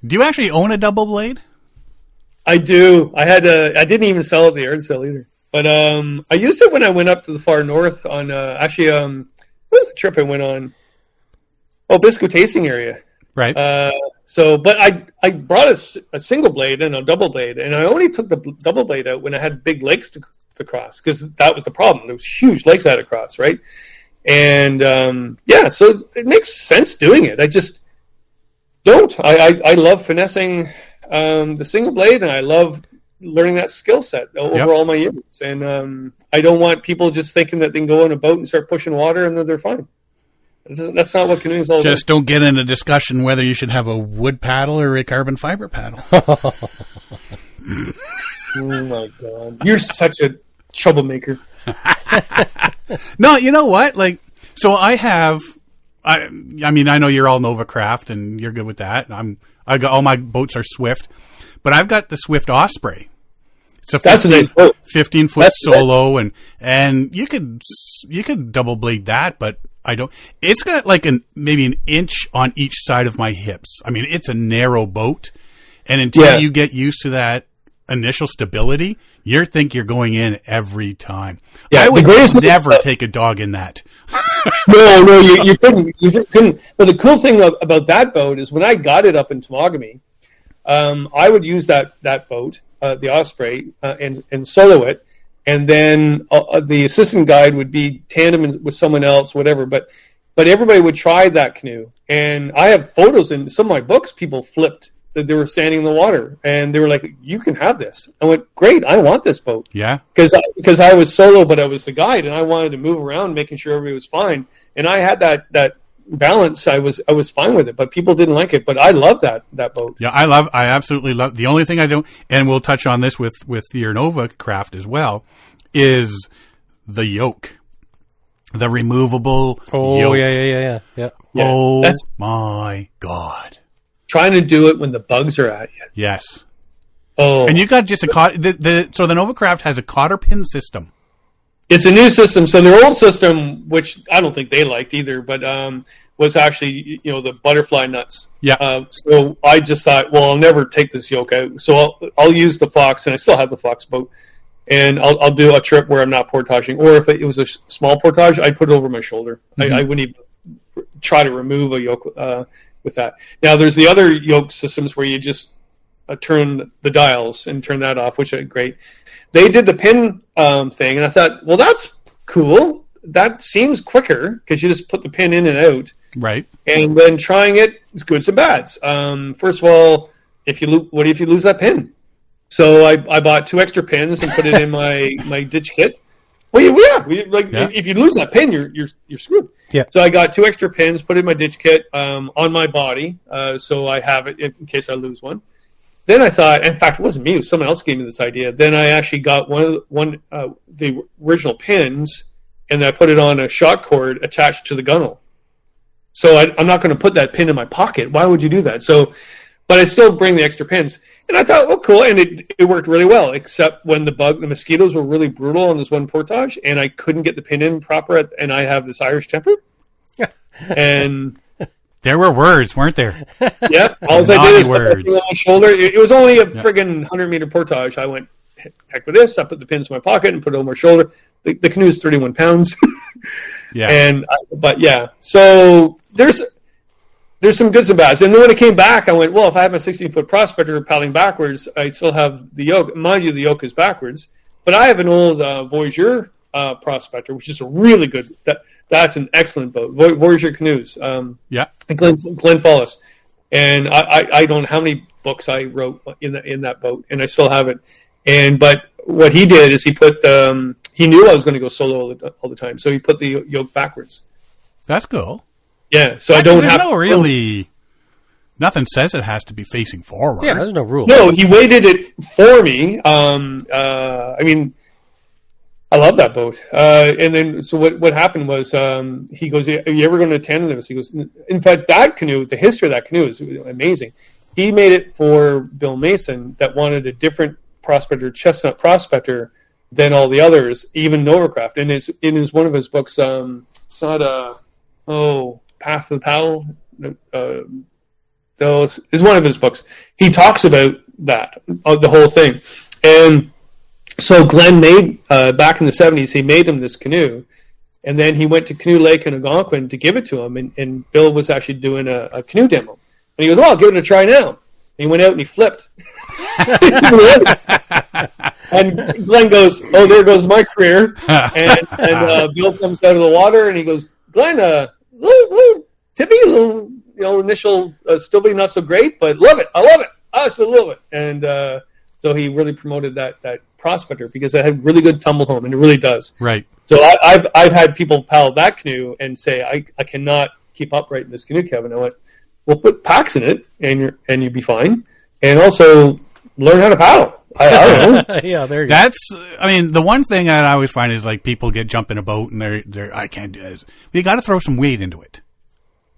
Speaker 1: Do you actually own a double blade?
Speaker 3: I do. I didn't even sell it at the yard sale either. But I used it when I went up to the far north on what was the trip I went on? Oh, Bisco tasting area.
Speaker 1: Right.
Speaker 3: But I brought a single blade and a double blade, and I only took the double blade out when I had big lakes to cross, because that was the problem. There was huge lakes I had to cross, right? And so it makes sense doing it. I just don't. I love finessing the single blade, and I love learning that skill set over all my years. And I don't want people just thinking that they can go on a boat and start pushing water and that they're fine. That's not what canoeing is all about.
Speaker 1: Just don't get in a discussion whether you should have a wood paddle or a carbon fiber paddle.
Speaker 3: Oh my God. You're such a troublemaker.
Speaker 1: No, you know what? So I know you're all Novacraft and you're good with that. I got all my boats are Swift, but I've got the Swift Osprey. It's a 15-foot solo, and you could double blade that, but I don't. It's got maybe an inch on each side of my hips. I mean, it's a narrow boat, and until you get used to that initial stability, you think you're going in every time. Yeah, I would never take a dog in that.
Speaker 3: No, you couldn't. You couldn't. But the cool thing about that boat is when I got it up in Temagami, I would use that boat, the Osprey, and solo it. And then the assistant guide would be tandem with someone else, whatever. But everybody would try that canoe. And I have photos in some of my books. People flipped that they were standing in the water, and they were like, "You can have this." I went, "Great, I want this boat."
Speaker 1: Yeah,
Speaker 3: because I was solo, but I was the guide, and I wanted to move around, making sure everybody was fine. And I had that balance. I was fine with it, but people didn't like it. But I love that boat.
Speaker 1: Yeah, I absolutely love. The only thing I don't, and we'll touch on this with your Novacraft as well, is the yoke, the removable.
Speaker 2: Oh,
Speaker 1: yoke.
Speaker 2: Yeah.
Speaker 1: Oh my God!
Speaker 3: Trying to do it when the bugs are at you.
Speaker 1: Yes.
Speaker 3: Oh,
Speaker 1: and you got just so the Novacraft has a cotter pin system.
Speaker 3: It's a new system. So their old system, which I don't think they liked either, but was actually the butterfly nuts.
Speaker 1: Yeah.
Speaker 3: So I just thought, well, I'll never take this yoke out. So I'll use the Fox, and I still have the Fox boat, and I'll do a trip where I'm not portaging, or if it was a small portage, I'd put it over my shoulder. Mm-hmm. I wouldn't even try to remove a yoke with that. Now there's the other yoke systems where you just turn the dials and turn that off, which are great. They did the pin thing, and I thought, well, that's cool. That seems quicker because you just put the pin in and out.
Speaker 1: Right.
Speaker 3: And then trying it, it's goods and bads. First of all, what if you lose that pin? So I bought 2 extra pins and put it in my ditch kit. Well, if you lose that pin, you're screwed.
Speaker 2: Yeah.
Speaker 3: So I got 2 extra pins, put it in my ditch kit on my body, so I have it in case I lose one. Then I thought, in fact, it wasn't me; it was someone else gave me this idea. Then I actually got the original pins, and I put it on a shock cord attached to the gunnel. So I'm not going to put that pin in my pocket. Why would you do that? So, but I still bring the extra pins, and I thought, well, cool, and it worked really well. Except when the mosquitoes were really brutal on this one portage, and I couldn't get the pin in proper, and I have this Irish temper, and.
Speaker 1: There were words, weren't there?
Speaker 3: Yeah. All I did is put the thing on my shoulder. It was only a friggin' 100-meter portage. I went, heck with this. I put the pins in my pocket and put it over my shoulder. The canoe is 31 pounds.
Speaker 1: Yeah.
Speaker 3: But yeah. So there's some goods and bads. And then when it came back, I went, well, if I have my 16-foot prospector paddling backwards, I'd still have the yoke. Mind you, the yoke is backwards. But I have an old Voyageur prospector, which is a really good. That's an excellent boat. Voyageur canoes.
Speaker 1: Yeah.
Speaker 3: Glenn Follis. And I don't know how many books I wrote in that boat, and I still have it. But what he did is he put he knew I was going to go solo all the time, so he put the yoke backwards.
Speaker 1: That's cool.
Speaker 3: Yeah, so I don't have
Speaker 1: nothing says it has to be facing forward.
Speaker 2: Yeah, there's no rule.
Speaker 3: No, he weighted it for me. I mean, I love that boat. And then, so what happened was, he goes, "Are you ever going to attend this?" He goes, "In fact, that canoe, the history of that canoe is amazing." He made it for Bill Mason that wanted a different prospector, chestnut prospector, than all the others, even Novacraft. And it's one of his books. It's not Path to the Paddle. Is one of his books. He talks about that, the whole thing, and So Glenn made, back in the 70s, he made him this canoe. And then he went to Canoe Lake in Algonquin to give it to him. And Bill was actually doing a canoe demo. And he goes, well, I'll give it a try now. And he went out and he flipped. And Glenn goes, oh, there goes my career. And Bill comes out of the water and he goes, Glenn, little tippy, little, initial still be not so great, but love it. I love it. I still love it. And so he really promoted that prospector because it had really good tumble home, and it really does.
Speaker 1: Right.
Speaker 3: So I've had people paddle that canoe and say, I cannot keep upright in this canoe, Kevin. I went, well, put packs in it, and you'd be fine. And also learn how to paddle. I don't know.
Speaker 2: Yeah, there you go.
Speaker 1: The one thing that I always find is like people get jump in a boat and they're I can't do this. You got to throw some weight into it.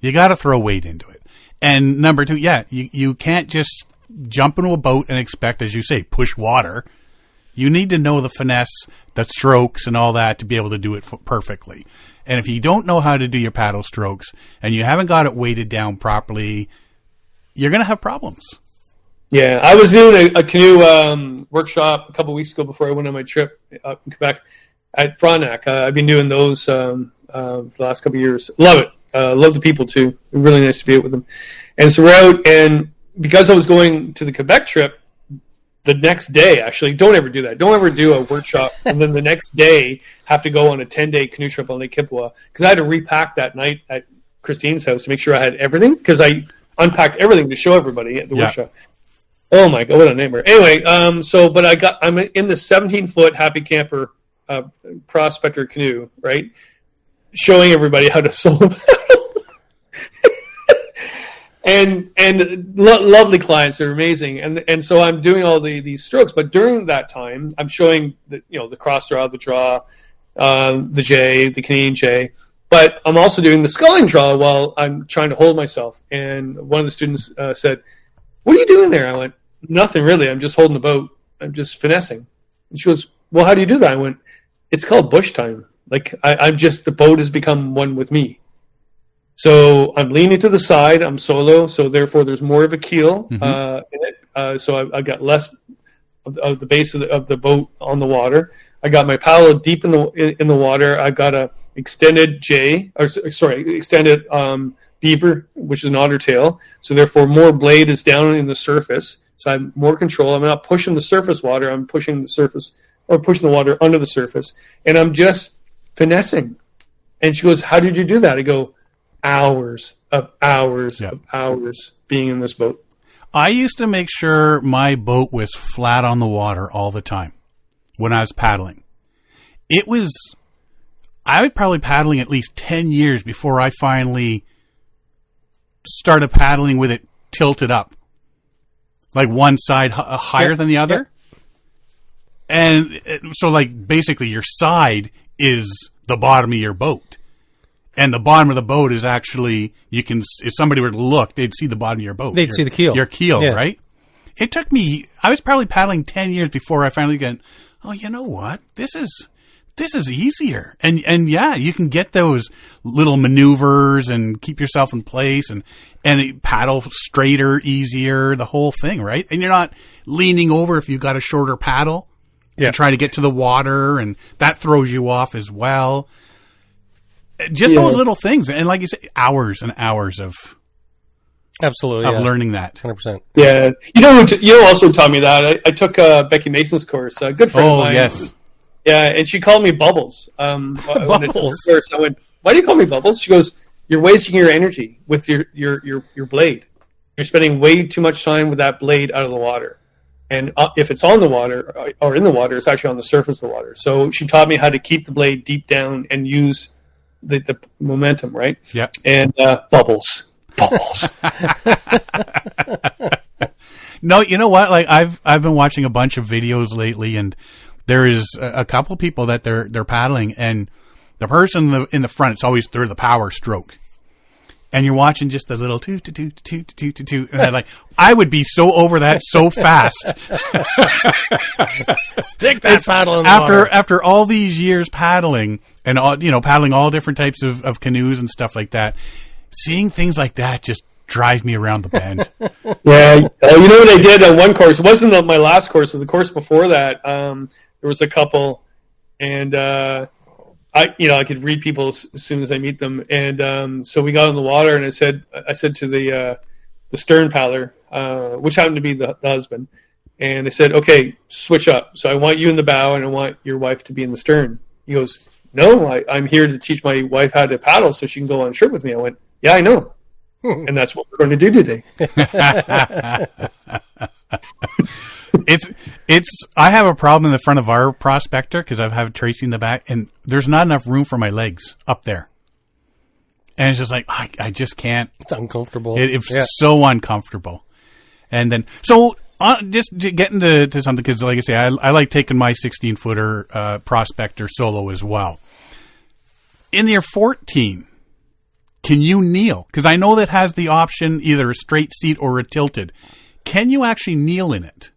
Speaker 1: You got to throw weight into it. And number two, you can't just jump into a boat and expect, as you say, push water. You need to know the finesse, the strokes, and all that to be able to do it perfectly. And if you don't know how to do your paddle strokes and you haven't got it weighted down properly, you're going to have problems. Yeah,
Speaker 3: I was doing a canoe workshop a couple of weeks ago before I went on my trip up in Quebec at Frontenac. I've been doing those for the last couple of years. Love it. Love the people, too. Really nice to be out with them. And so we're out, and because I was going to the Quebec trip, the next day, actually, don't ever do that. Don't ever do a workshop and then the next day have to go on a 10-day canoe trip on Lake Kipawa, because I had to repack that night at Christine's house to make sure I had everything, because I unpacked everything to show everybody at the workshop. Oh my God, what a nightmare. Anyway, I'm in the 17-foot Happy Camper prospector canoe, right? Showing everybody how to solo paddle. And lovely clients, they're amazing. And so I'm doing all these strokes, but during that time, I'm showing the cross draw, the draw, the J, the Canadian J, but I'm also doing the sculling draw while I'm trying to hold myself. And one of the students said, what are you doing there? I went, nothing really. I'm just holding the boat. I'm just finessing. And she goes, well, how do you do that? I went, it's called bush time. Like the boat has become one with me. So I'm leaning to the side. I'm solo, so therefore there's more of a keel in it. So I got less of the base of the boat on the water. I got my paddle deep in the water. I got a extended extended beaver, which is an otter tail. So therefore more blade is down in the surface. So I have more control. I'm not pushing the surface water. I'm pushing the surface, or pushing the water under the surface, and I'm just finessing. And she goes, how did you do that? I go, hours being in this boat.
Speaker 1: I used to make sure my boat was flat on the water all the time when I was paddling. I was probably paddling at least 10 years before I finally started paddling with it tilted up, like one side higher than the other. And so like basically your side is the bottom of your boat. And the bottom of the boat is actually, if somebody were to look, they'd see the bottom of your boat.
Speaker 2: They'd see the keel.
Speaker 1: Your keel, right? It took me, I was probably paddling 10 years before I finally got, oh, you know what? This is easier. And you can get those little maneuvers and keep yourself in place and paddle straighter, easier, the whole thing, right? And you're not leaning over if you've got a shorter paddle to try to get to the water, and that throws you off as well. Just those little things, and like you say, hours and hours of learning that.
Speaker 2: 100%.
Speaker 3: Yeah, you also taught me that. I took Becky Mason's course. A good friend of mine.
Speaker 1: Yes.
Speaker 3: Yeah, and she called me Bubbles.
Speaker 2: Bubbles.
Speaker 3: Course, I went, why do you call me Bubbles? She goes, you're wasting your energy with your blade. You're spending way too much time with that blade out of the water. And if it's on the water or in the water, it's actually on the surface of the water. So she taught me how to keep the blade deep down and use the momentum, right?
Speaker 1: Yeah.
Speaker 3: And bubbles.
Speaker 1: No, you know what? Like I've been watching a bunch of videos lately, and there is a couple people that they're paddling, and the person in the front, they're the power stroke, and you're watching just the little toot, and I would be so over that so fast.
Speaker 2: Stick that paddle in the water.
Speaker 1: After all these years paddling and paddling all different types of canoes and stuff like that, seeing things like that just drive me around the bend.
Speaker 3: Yeah, you know what I did on one course? It wasn't my last course, but the course before that. there was a couple, and I could read people as soon as I meet them, and so we got on the water, and I said to the stern paddler, which happened to be the husband, and I said, okay, switch up. So I want you in the bow, and I want your wife to be in the stern. He goes, no, I'm here to teach my wife how to paddle so she can go on a trip with me. I went, yeah, I know. And that's what we're going to do today.
Speaker 1: I have a problem in the front of our prospector because I have Tracy in the back, and there's not enough room for my legs up there. And it's just like, I just can't.
Speaker 2: It's uncomfortable.
Speaker 1: It's so uncomfortable. And then, just getting to something, because like I say, I like taking my 16-footer prospector solo as well. In your 14, can you kneel? Because I know that has the option either a straight seat or a tilted. Can you actually kneel in it?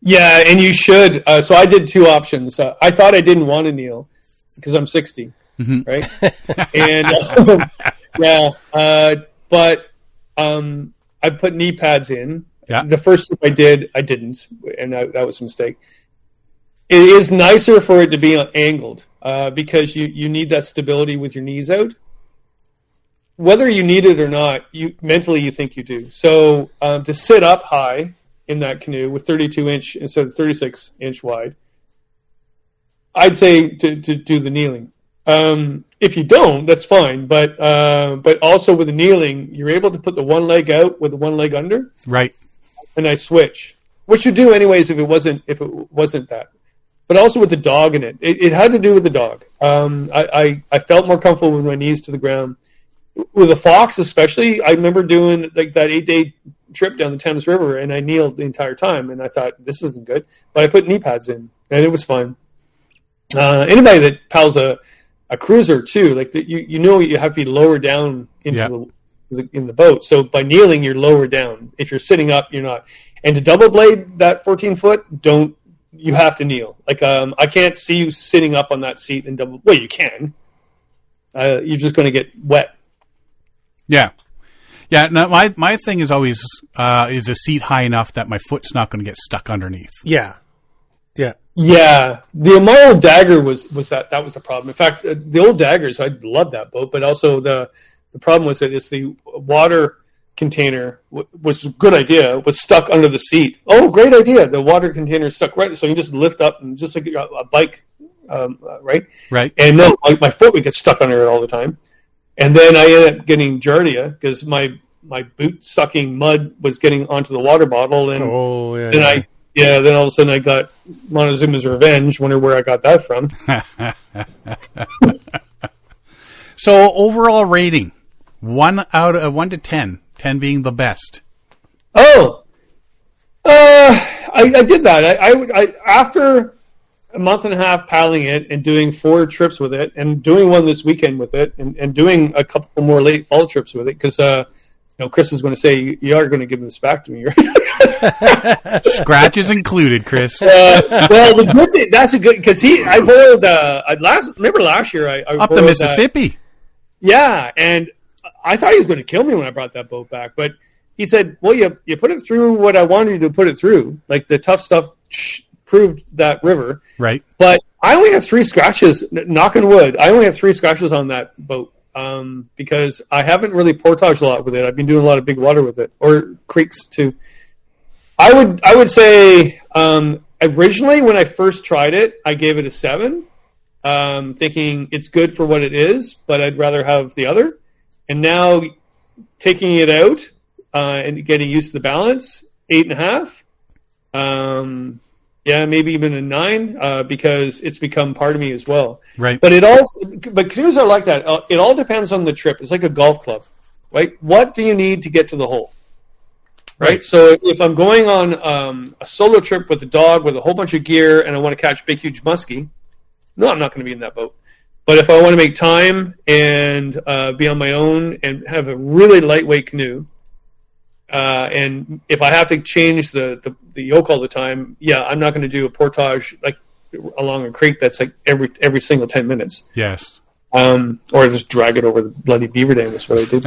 Speaker 3: Yeah, and you should. So I did two options. I thought I didn't want to kneel because I'm 60, right? And but I put knee pads in.
Speaker 1: Yeah.
Speaker 3: The first trip I didn't, and that was a mistake. It is nicer for it to be angled because you need that stability with your knees out. Whether you need it or not, mentally you think you do. So to sit up high in that canoe with 32-inch instead of 36-inch wide, I'd say to do the kneeling. If you don't, that's fine. But also with the kneeling, you're able to put the one leg out with the one leg under.
Speaker 1: Right.
Speaker 3: And I switch, which you do anyways if it wasn't that. But also with the dog in it. It had to do with the dog. I felt more comfortable with my knees to the ground. With a fox especially, I remember doing like that 8-day trip down the Thames River, and I kneeled the entire time, and I thought, this isn't good. But I put knee pads in, and it was fine. Anybody that paddles a cruiser too, like you have to be lower down into in the boat. So by kneeling, you're lower down. If you're sitting up, you're not. And to double blade that 14-foot, you have to kneel. Like I can't see you sitting up on that seat and double. Well, you can. You're just going to get wet.
Speaker 1: Yeah. Yeah, no, my thing is always is a seat high enough that my foot's not going to get stuck underneath.
Speaker 2: Yeah. Yeah.
Speaker 3: Yeah. My old Dagger was that was the problem. In fact, the old Daggers, I love that boat, but also the problem was that it's the water container, was a good idea, was stuck under the seat. Oh, great idea. The water container is stuck right, so you just lift up and just like a bike, right?
Speaker 1: Right.
Speaker 3: And no, my foot would get stuck under it all the time. And then I ended up getting giardia because my boot sucking mud was getting onto the water bottle, and then all of a sudden I got Montezuma's Revenge. Wonder where I got that from.
Speaker 1: So overall rating, 1 to 10, 10 being the best.
Speaker 3: Oh, I did that. I after a month and a half paddling it and doing 4 trips with it and doing one this weekend with it and doing a couple more late fall trips with it because Chris is going to say you are going to give this back to me, right?
Speaker 1: Scratches included, Chris.
Speaker 3: Well, the good thing, that's a good, because I borrowed remember last year I
Speaker 1: up the Mississippi.
Speaker 3: Yeah, and I thought he was going to kill me when I brought that boat back, but he said, well, you put it through what I wanted you to put it through, like the tough stuff proved that river.
Speaker 1: Right.
Speaker 3: But I only have 3 scratches, knock on wood. I only have 3 scratches on that boat because I haven't really portaged a lot with it. I've been doing a lot of big water with it, or creeks too. I would say originally when I first tried it, I gave it a 7, thinking it's good for what it is, but I'd rather have the other. And now taking it out and getting used to the balance, 8.5. Yeah, maybe even a 9 because it's become part of me as well.
Speaker 1: Right.
Speaker 3: But canoes are like that. It all depends on the trip. It's like a golf club, right? What do you need to get to the hole? Right. So if I'm going on a solo trip with a dog with a whole bunch of gear and I want to catch a big, huge muskie, no, I'm not going to be in that boat. But if I want to make time and be on my own and have a really lightweight canoe, and if I have to change the yoke all the time, I'm not going to do a portage like along a creek that's like every single 10 minutes.
Speaker 1: Yes. Or
Speaker 3: just drag it over the bloody beaver dam. That's what I did.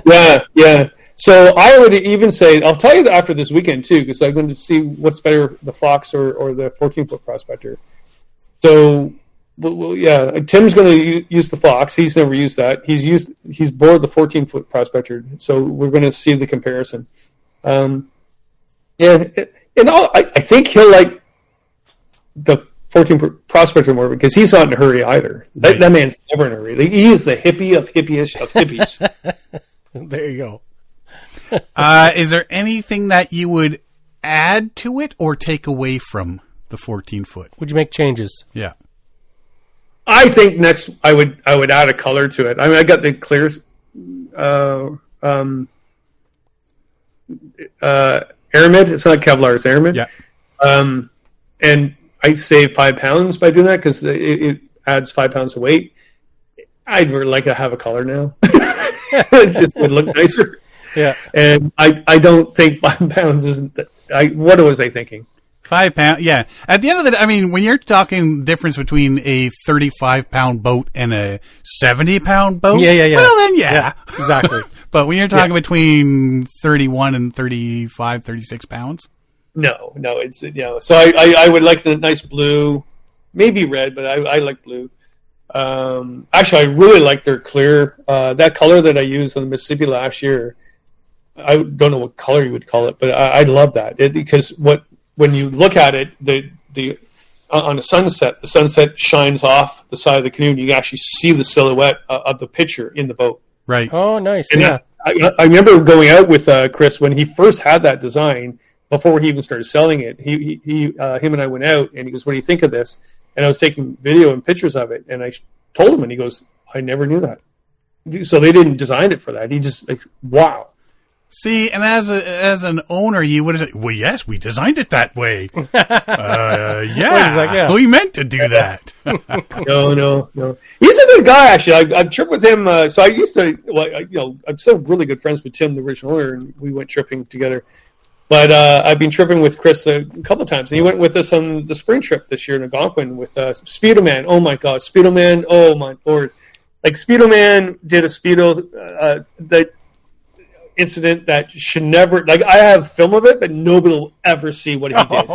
Speaker 3: But yeah. So I would even say, I'll tell you that after this weekend too, because I'm going to see what's better, the Fox or the 14-foot prospector. So, well, yeah, Tim's going to use the Fox. He's never used that. He's bored the 14-foot prospector. So we're going to see the comparison. I think he'll like the 14-foot prospector more because he's not in a hurry either.
Speaker 1: Right.
Speaker 3: That man's never in a hurry. He is the hippie of hippie-ish of hippies.
Speaker 2: There you go.
Speaker 1: Is there anything that you would add to it or take away from the 14-foot?
Speaker 2: Would you make changes?
Speaker 1: Yeah.
Speaker 3: I think next I would add a color to it. I mean, I got the clear aramid. It's not Kevlar, it's aramid.
Speaker 1: Yeah.
Speaker 3: And I save 5 pounds by doing that because it adds 5 pounds of weight. I'd really like to have a color now. It just would look nicer.
Speaker 2: Yeah.
Speaker 3: And I don't think 5 pounds isn't. What was I thinking?
Speaker 1: 5 pounds, yeah. At the end of the day, I mean, when you're talking difference between a 35-pound boat and a 70-pound boat,
Speaker 2: yeah.
Speaker 1: Well, then, yeah.
Speaker 2: Exactly.
Speaker 1: But when you're talking between 31 and 35, 36 pounds,
Speaker 3: no, it's So I would like the nice blue, maybe red, but I like blue. Actually, I really like their clear. That color that I used on the Mississippi last year. I don't know what color you would call it, but I love that because when you look at it, the on a sunset, the sunset shines off the side of the canoe, and you can actually see the silhouette of the picture in the boat.
Speaker 1: right?
Speaker 2: Oh, nice.
Speaker 3: And
Speaker 2: yeah.
Speaker 3: I remember going out with Chris when he first had that design. Before he even started selling it, him and I went out, and he goes, "What do you think of this?" And I was taking video and pictures of it, and I told him, and he goes, "I never knew that." So they didn't design it for that. He just like, wow.
Speaker 1: See, and as an owner, you would have said, "Well, yes, we designed it that way." Yeah,
Speaker 2: he's like, yeah.
Speaker 1: We meant to do that.
Speaker 3: No. He's a good guy, actually. I've tripped with him. So I used to, I'm still really good friends with Tim, the original owner, and we went tripping together. But I've been tripping with Chris a couple of times, and he went with us on the spring trip this year in Algonquin with Speedo Man. Oh my God, Speedo Man! Oh my Lord! Like Speedo Man did a Speedo that incident that should never. Like I have film of it, but nobody will ever see what he did.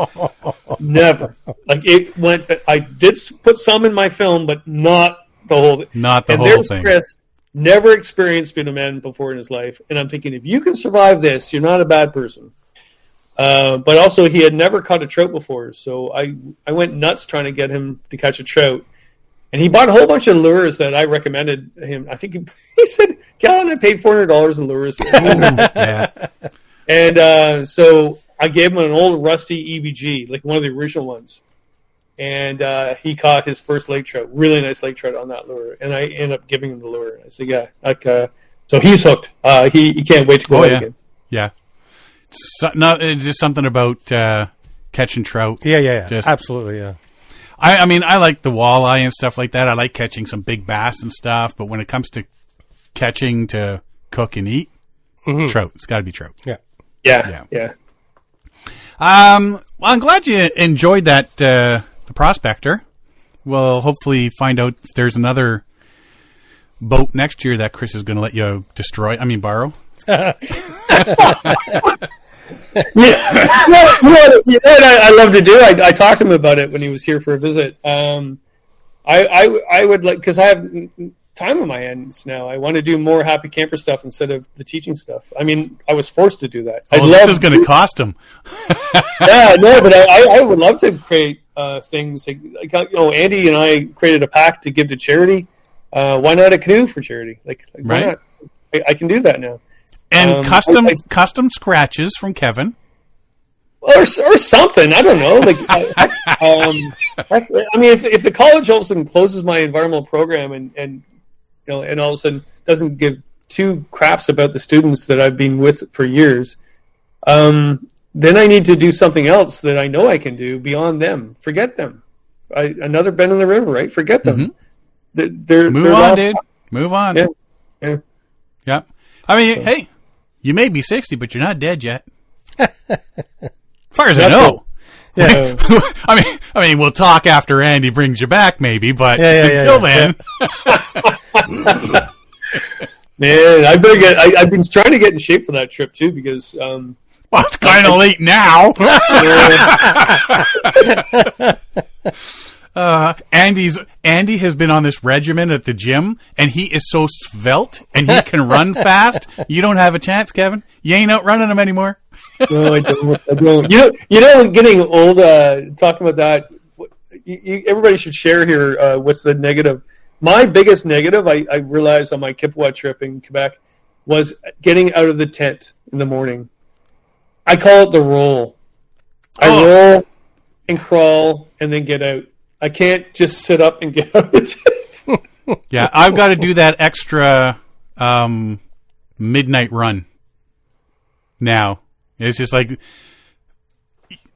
Speaker 3: Never. Like it went. I did put some in my film, but not the whole thing.
Speaker 1: Not the
Speaker 3: and
Speaker 1: whole
Speaker 3: there's
Speaker 1: thing.
Speaker 3: Chris. Never experienced Speedo Man before in his life, and I'm thinking if you can survive this, you're not a bad person. But also, he had never caught a trout before, so I went nuts trying to get him to catch a trout. And he bought a whole bunch of lures that I recommended him. I think he said, "Callan, I paid $400 in lures."
Speaker 1: Yeah.
Speaker 3: And so I gave him an old rusty EBG, like one of the original ones. And he caught his first lake trout, really nice lake trout on that lure. And I ended up giving him the lure. I said, "Yeah, so he's hooked. He can't wait to go out again."
Speaker 1: Yeah. It's just something about catching trout.
Speaker 2: Yeah.
Speaker 1: Just,
Speaker 2: absolutely, yeah.
Speaker 1: I mean, I like the walleye and stuff like that. I like catching some big bass and stuff. But when it comes to catching to cook and eat, trout. It's got to be trout.
Speaker 2: Yeah.
Speaker 1: Well, I'm glad you enjoyed that, the prospector. We'll hopefully find out if there's another boat next year that Chris is going to let you borrow.
Speaker 3: I love to do. I talked to him about it when he was here for a visit. I would like, because I have time on my hands now. I want to do more happy camper stuff instead of the teaching stuff. I mean, I was forced to do that.
Speaker 1: This is going to cost him.
Speaker 3: Yeah, no, but I would love to create things like Andy and I created a pack to give to charity. Why not a canoe for charity? Like why
Speaker 1: right.
Speaker 3: not? I can do that now.
Speaker 1: And custom scratches from Kevin,
Speaker 3: or something. I don't know. Like, I mean, if the college all of a sudden closes my environmental program and all of a sudden doesn't give two craps about the students that I've been with for years, then I need to do something else that I know I can do beyond them. Forget them. Another bend in the river, right? Forget them. They're
Speaker 1: Move on, dude. Move on.
Speaker 3: Yeah.
Speaker 1: Yep. I mean, hey, you may be 60, but you're not dead yet. As far as I know.
Speaker 2: Yeah.
Speaker 1: I mean, we'll talk after Andy brings you back, maybe, but until then.
Speaker 3: Man, I better get. I've been trying to get in shape for that trip too because.
Speaker 1: Well, it's kind of late now. Andy has been on this regimen at the gym, and he is so svelte, and he can run fast. You don't have a chance, Kevin. You ain't outrunning him anymore.
Speaker 3: No, I don't. You know, getting old. Talking about that, everybody should share here. What's the negative? My biggest negative, I realized on my Kipawa trip in Quebec, was getting out of the tent in the morning. I call it the roll. I roll and crawl and then get out. I can't just sit up and get out of the tent.
Speaker 1: Yeah, I've got to do that extra midnight run now. It's just like,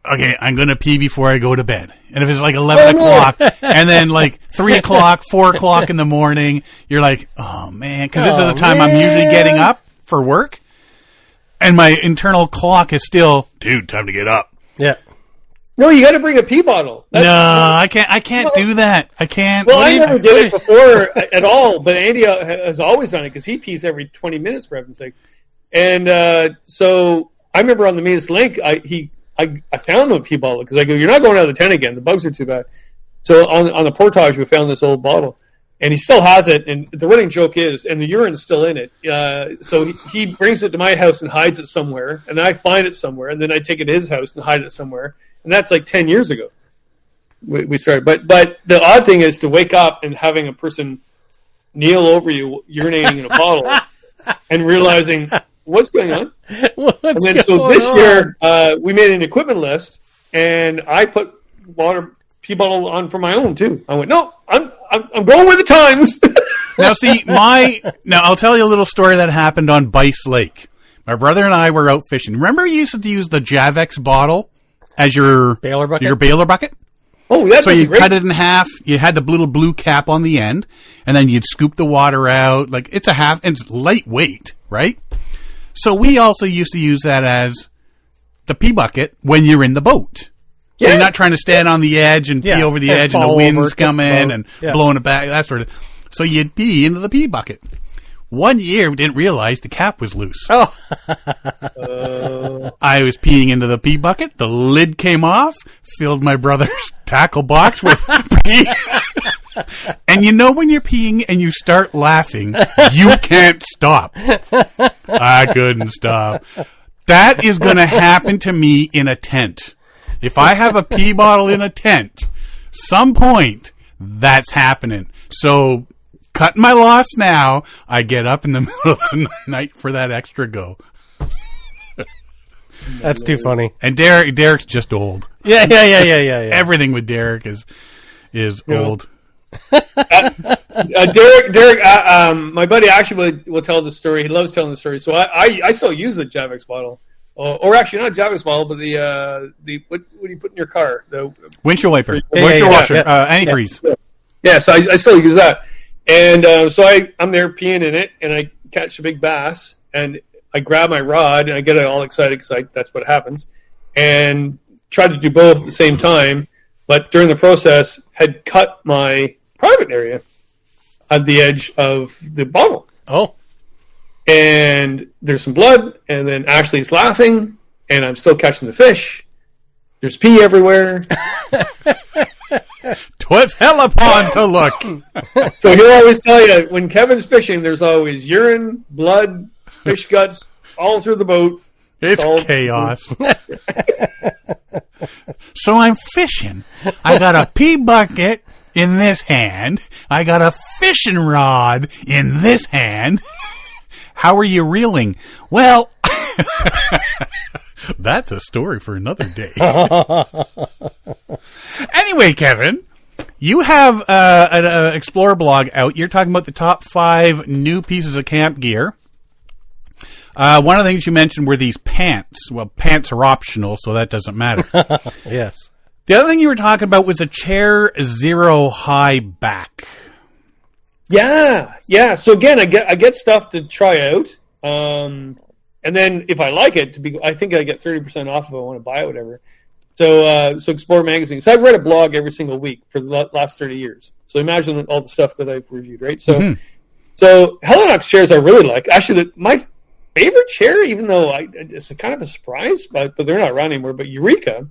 Speaker 1: okay, I'm going to pee before I go to bed. And if it's like 11 o'clock and then like 3 o'clock, 4 o'clock in the morning, you're like, oh, man. Because this is the time I'm usually getting up for work. And my internal clock is still, dude, time to get up.
Speaker 2: Yeah.
Speaker 3: No, you got to bring a pee bottle.
Speaker 1: I can't do that. I can't.
Speaker 3: Well, I never did it before at all, but Andy has always done it because he pees every 20 minutes, for heaven's sake. And so I remember on the Midas Link, I found a pee bottle because I go, you're not going out of the tent again. The bugs are too bad. So on the portage, we found this old bottle. And he still has it, and the running joke is, and the urine's still in it. So he brings it to my house and hides it somewhere, and I find it somewhere, and then I take it to his house and hide it somewhere. And that's like 10 years ago we started. But the odd thing is to wake up and having a person kneel over you, urinating in a bottle, and realizing, what's going on? And then so this year, we made an equipment list, and I put pee bottle on for my own, too. I went, no, I'm going with the times.
Speaker 1: Now, see, I'll tell you a little story that happened on Bice Lake. My brother and I were out fishing. Remember you used to use the Javex bottle as your baler bucket?
Speaker 3: Oh, that's
Speaker 1: so you
Speaker 3: great.
Speaker 1: cut it in half. You had the little blue cap on the end, and then you'd scoop the water out. Like it's it's lightweight, right? So we also used to use that as the pee bucket when you're in the boat. So you're not trying to stand on the edge and pee over the edge and the wind's coming and blowing it back, that sort of. So you'd pee into the pee bucket. One year, we didn't realize the cap was loose.
Speaker 2: Oh.
Speaker 1: I was peeing into the pee bucket. The lid came off, filled my brother's tackle box with pee. And you know when you're peeing and you start laughing, you can't stop. I couldn't stop. That is going to happen to me in a tent. If I have a pee bottle in a tent, some point, that's happening. So, cutting my loss now, I get up in the middle of the night for that extra go.
Speaker 2: That's too funny.
Speaker 1: And Derek's just old.
Speaker 2: Yeah.
Speaker 1: Everything with Derek is old.
Speaker 3: Derek, my buddy actually will tell the story. He loves telling the story. So I still use the Javex bottle. Or actually, not Javex bottle, but the what do you put in your car? The
Speaker 1: windshield wiper, windshield washer, antifreeze.
Speaker 3: Yeah, so I still use that, and so I'm there peeing in it, and I catch a big bass, and I grab my rod, and I get all excited because that's what happens, and try to do both at the same time, but during the process had cut my private area at the edge of the bottle.
Speaker 2: Oh.
Speaker 3: And there's some blood, and then Ashley's laughing, and I'm still catching the fish. There's pee everywhere.
Speaker 1: 'Twas hell upon to look.
Speaker 3: So he'll always tell you, when Kevin's fishing, there's always urine, blood, fish guts, all through the boat.
Speaker 1: It's chaos. So I'm fishing. I got a pee bucket in this hand. I got a fishing rod in this hand. How are you reeling? Well, that's a story for another day. Anyway, Kevin, you have an Explorer blog out. You're talking about the top 5 new pieces of camp gear. One of the things you mentioned were these pants. Well, pants are optional, so that doesn't matter.
Speaker 2: Yes.
Speaker 1: The other thing you were talking about was a Chair Zero high back.
Speaker 3: Yeah. So again, I get stuff to try out, and then if I like it, I think I get 30% off if I want to buy it, whatever. So Explorer magazine. So I've read a blog every single week for the last 30 years. So imagine all the stuff that I've reviewed, right? So So Helinox chairs I really like. Actually, my favorite chair, even though it's kind of a surprise, but they're not around anymore. But Eureka,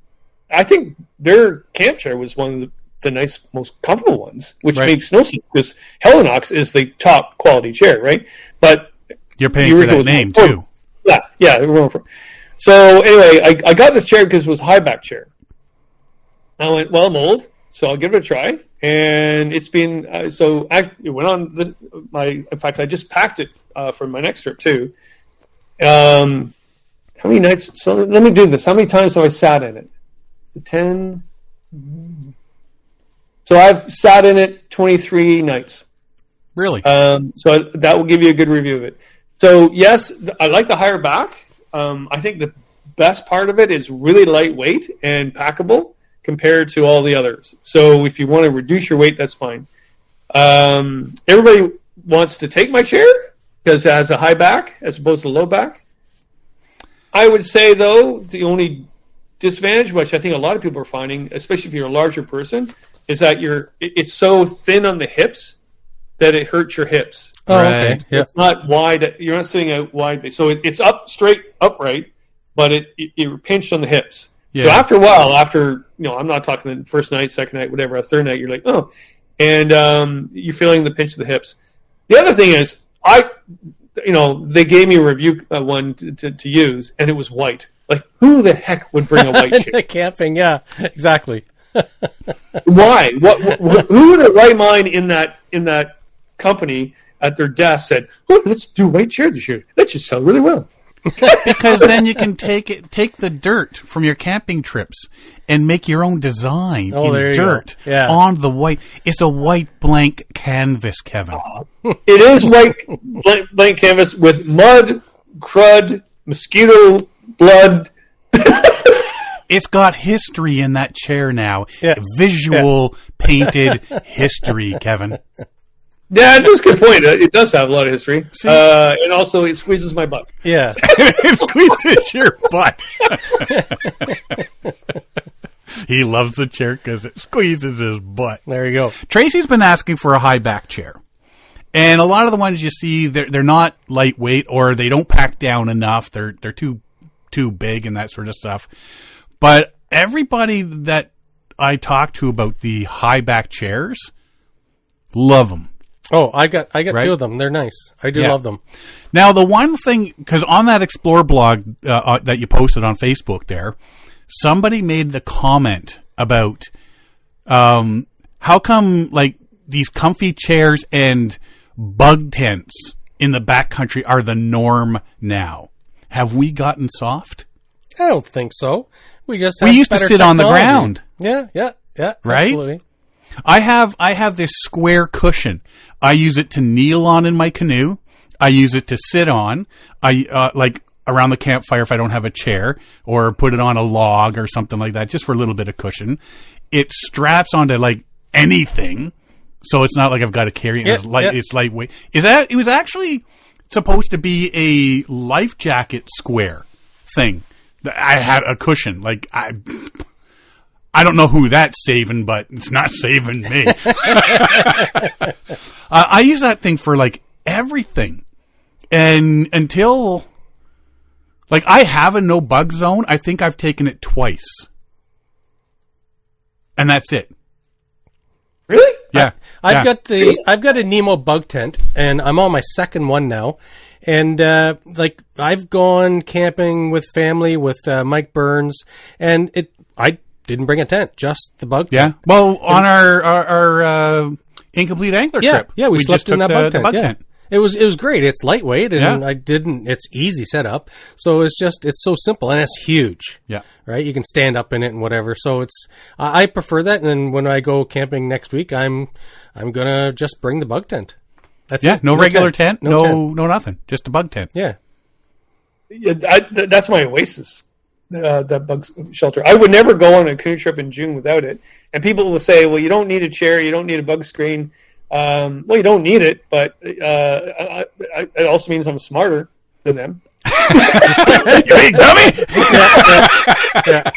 Speaker 3: I think their camp chair was one of the nice, most comfortable ones, which makes no sense because Helinox is the top quality chair, right? But
Speaker 1: you're paying Eureka for that name too.
Speaker 3: Yeah. So anyway, I got this chair because it was a high back chair. I went, well, I'm old, so I'll give it a try. And it's been it went on this. In fact, I just packed it for my next trip too. How many nights? So let me do this. How many times have I sat in it? 10. So I've sat in it 23 nights.
Speaker 1: Really?
Speaker 3: So that will give you a good review of it. So yes, I like the higher back. I think the best part of it is really lightweight and packable compared to all the others. So if you want to reduce your weight, that's fine. Everybody wants to take my chair because it has a high back as opposed to low back. I would say, though, the only disadvantage, which I think a lot of people are finding, especially if you're a larger person, is that it's so thin on the hips that it hurts your hips.
Speaker 2: Oh, right. Okay.
Speaker 3: It's not wide. You're not sitting out wide. So it's upright, but you're pinched on the hips. Yeah. So after a while, I'm not talking the first night, second night, whatever, third night, you're like, oh, and you're feeling the pinch of the hips. The other thing is, they gave me a review one to use, and it was white. Like, who the heck would bring a white chair?
Speaker 2: Camping, yeah, exactly.
Speaker 3: Why? Who in their right mind in that company at their desk said, "Oh, let's do a white chair this year. That should sell really well."
Speaker 1: Because then you can take the dirt from your camping trips and make your own design in dirt on the white. It's a white blank canvas, Kevin.
Speaker 3: It is white blank canvas with mud, crud, mosquito blood.
Speaker 1: It's got history in that chair now. Yeah. Visual painted history, Kevin.
Speaker 3: Yeah, that's a good point. It does have a lot of history. And also, it squeezes my butt.
Speaker 2: Yeah.
Speaker 1: It squeezes your butt. He loves the chair because it squeezes his butt.
Speaker 2: There you go.
Speaker 1: Tracy's been asking for a high back chair. And a lot of the ones you see, they're not lightweight or they don't pack down enough. They're too big and that sort of stuff. But everybody that I talk to about the high back chairs love them.
Speaker 2: Oh, I got two of them. They're nice. I do love them.
Speaker 1: Now, the one thing, because on that Explore blog that you posted on Facebook there, somebody made the comment about how come like these comfy chairs and bug tents in the backcountry are the norm now. Have we gotten soft?
Speaker 2: I don't think so. We used
Speaker 1: to sit on the ground.
Speaker 2: Yeah,
Speaker 1: right?
Speaker 2: Absolutely.
Speaker 1: I have this square cushion. I use it to kneel on in my canoe. I use it to sit on. I like around the campfire if I don't have a chair, or put it on a log or something like that, just for a little bit of cushion. It straps onto like anything, so it's not like I've got to carry it. It's lightweight. It was actually supposed to be a life jacket square thing. I had a cushion. Like I don't know who that's saving, but it's not saving me. I use that thing for like everything. And until like I have a no bug zone, I think I've taken it twice. And that's it.
Speaker 3: Really?
Speaker 1: Yeah.
Speaker 2: I've got a Nemo bug tent, and I'm on my second one now. And like I've gone camping with family with Mike Burns, and I didn't bring a tent, just the bug tent.
Speaker 1: Yeah. Well, on our incomplete angler trip,
Speaker 2: we slept
Speaker 1: just
Speaker 2: in that bug
Speaker 1: the bug tent.
Speaker 2: It was great. It's lightweight, and it's easy setup. So it's so simple, and it's huge.
Speaker 1: Yeah.
Speaker 2: Right. You can stand up in it and whatever. So I prefer that. And then when I go camping next week, I'm gonna just bring the bug tent. That's it.
Speaker 1: No regular tent. No nothing. Just a bug tent.
Speaker 2: Yeah.
Speaker 3: Yeah. That's my oasis. That bug shelter. I would never go on a canoe trip in June without it. And people will say, "Well, you don't need a chair. You don't need a bug screen." Well, you don't need it, but it also means I'm smarter than them.
Speaker 1: You ain't dummy. Yeah.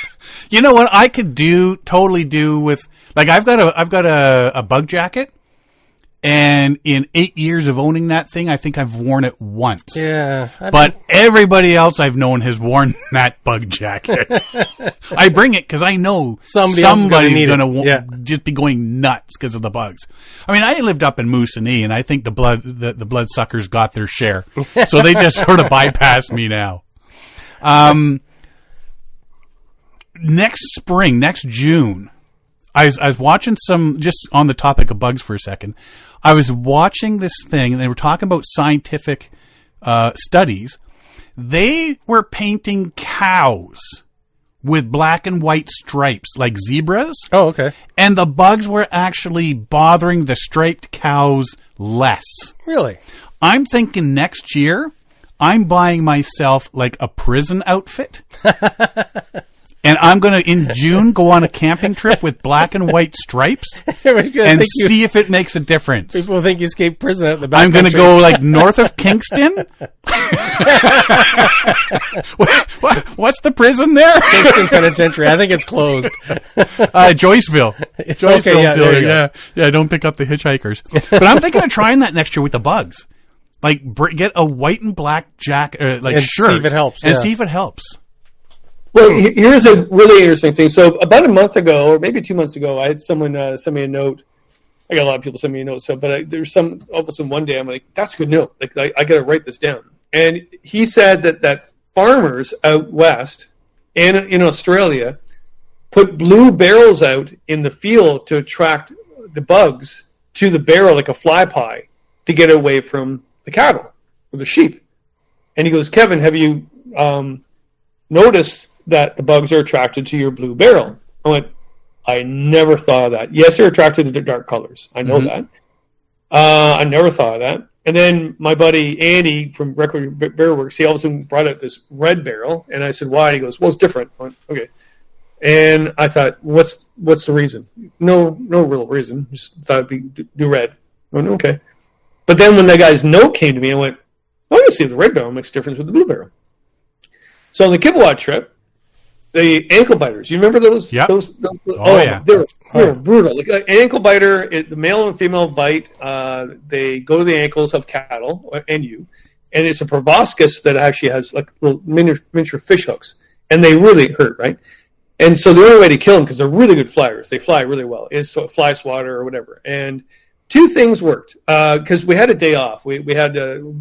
Speaker 1: You know what I could totally do with, like I've got a bug jacket, And in 8 years of owning that thing, I think I've worn it once.
Speaker 2: Yeah.
Speaker 1: But everybody else I've known has worn that bug jacket. I bring it because I know somebody's going to just be going nuts because of the bugs. I mean, I lived up in Moosonee, and I think the bloodsuckers got their share. So they just sort of bypassed me now. Next spring, next June, I was watching just on the topic of bugs for a second. I was watching this thing, and they were talking about scientific studies. They were painting cows with black and white stripes, like zebras.
Speaker 2: Oh, okay.
Speaker 1: And the bugs were actually bothering the striped cows less.
Speaker 2: Really?
Speaker 1: I'm thinking next year, I'm buying myself like a prison outfit. And I'm going to, in June, go on a camping trip with black and white stripes and see if it makes a difference.
Speaker 2: People think you escaped prison at the back.
Speaker 1: I'm going to go like north of Kingston. What's the prison there?
Speaker 2: Kingston Penitentiary. I think it's closed.
Speaker 1: Joyceville. Joyceville. Yeah. Don't pick up the hitchhikers. But I'm thinking of trying that next year with the bugs. Like get a white and black shirt.
Speaker 2: And see if it helps.
Speaker 1: And see if it helps.
Speaker 3: Well, here's a really interesting thing. So about a month ago, or maybe 2 months ago, I had someone send me a note. I got a lot of people send me a note. So, but there's all of a sudden one day I'm like, that's a good note. Like I got to write this down. And he said that farmers out west and in Australia put blue barrels out in the field to attract the bugs to the barrel like a fly pie to get away from the cattle or the sheep. And he goes, Kevin, have you noticed that the bugs are attracted to your blue barrel? I went, I never thought of that. Yes, they're attracted to the dark colors. I know that. I never thought of that. And then my buddy Andy from Record Barrel Works, he all of a sudden brought out this red barrel, and I said, why? He goes, well, it's different. I went, okay. And I thought, what's the reason? No real reason. Just thought it'd be do red. I went, okay. But then when that guy's note came to me, I went, I want to see if the red barrel makes a difference with the blue barrel. So on the Kipawa trip, the ankle biters, you remember those?
Speaker 1: Yeah.
Speaker 3: Yeah. They're brutal. Like an ankle biter, the male and female bite. They go to the ankles of cattle and it's a proboscis that actually has like little miniature fish hooks, and they really hurt, right? And so the only way to kill them, because they're really good flyers, they fly really well, is fly swatter or whatever. And two things worked because we had a day off. We had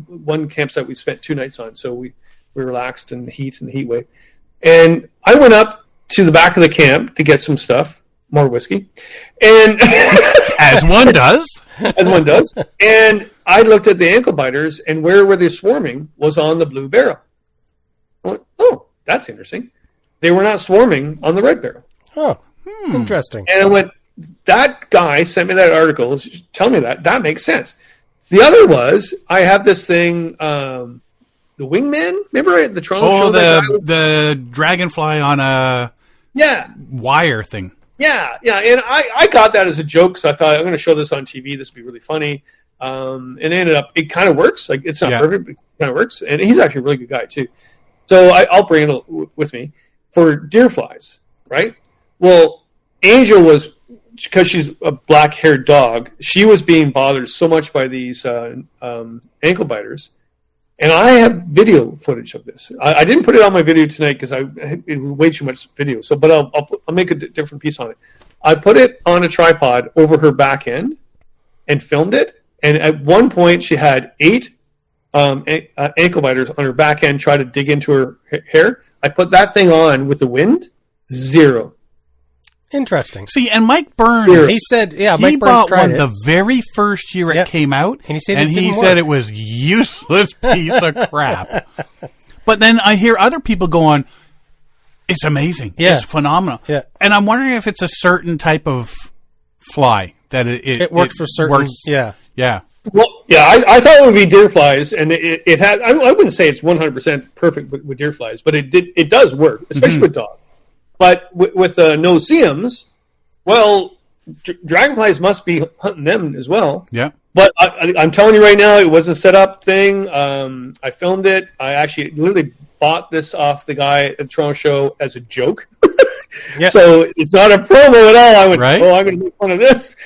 Speaker 3: one campsite we spent 2 nights on, so we relaxed in the heat and the heat wave. And I went up to the back of the camp to get some stuff, more whiskey, and
Speaker 1: as one does.
Speaker 3: And I looked at the ankle biters, and where they swarming was on the blue barrel. I went, oh, that's interesting. They were not swarming on the red barrel.
Speaker 2: Oh, interesting.
Speaker 3: And I went, that guy sent me that article. Tell me that makes sense. The other was, I have this thing. The wingman, remember the Toronto show?
Speaker 1: The dragonfly on a wire thing.
Speaker 3: Yeah, and I got that as a joke, so I thought I'm going to show this on TV. This would be really funny. And it ended up, it kind of works. Like it's not perfect, but it kind of works. And he's actually a really good guy too. So I'll bring it with me for deer flies, right? Well, Angel was, because she's a black-haired dog, she was being bothered so much by these ankle biters. And I have video footage of this. I didn't put it on my video tonight because it was way too much video. So, but I'll make a different piece on it. I put it on a tripod over her back end and filmed it. And at one point, she had 8 ankle biters on her back end try to dig into her hair. I put that thing on with the wind, 0.
Speaker 2: Interesting.
Speaker 1: See, and Mike Burns,
Speaker 2: he said, Mike
Speaker 1: Burns
Speaker 2: bought one
Speaker 1: the very first year it came out,
Speaker 2: and he
Speaker 1: said it was useless piece of crap. But then I hear other people going, "It's amazing, it's phenomenal."
Speaker 2: Yeah.
Speaker 1: And I'm wondering if it's a certain type of fly that it
Speaker 2: works for certain.
Speaker 1: Works.
Speaker 2: Yeah.
Speaker 3: Well, I thought it would be deer flies, and it had. I wouldn't say it's 100% perfect with deer flies, but it does work, especially with dogs. But with no-see-ums, well, dragonflies must be hunting them as well.
Speaker 1: Yeah.
Speaker 3: But I'm telling you right now, it was a set-up thing. I filmed it. I actually literally bought this off the guy at the Toronto show as a joke. So it's not a promo at all. I went, I'm going to make fun of this.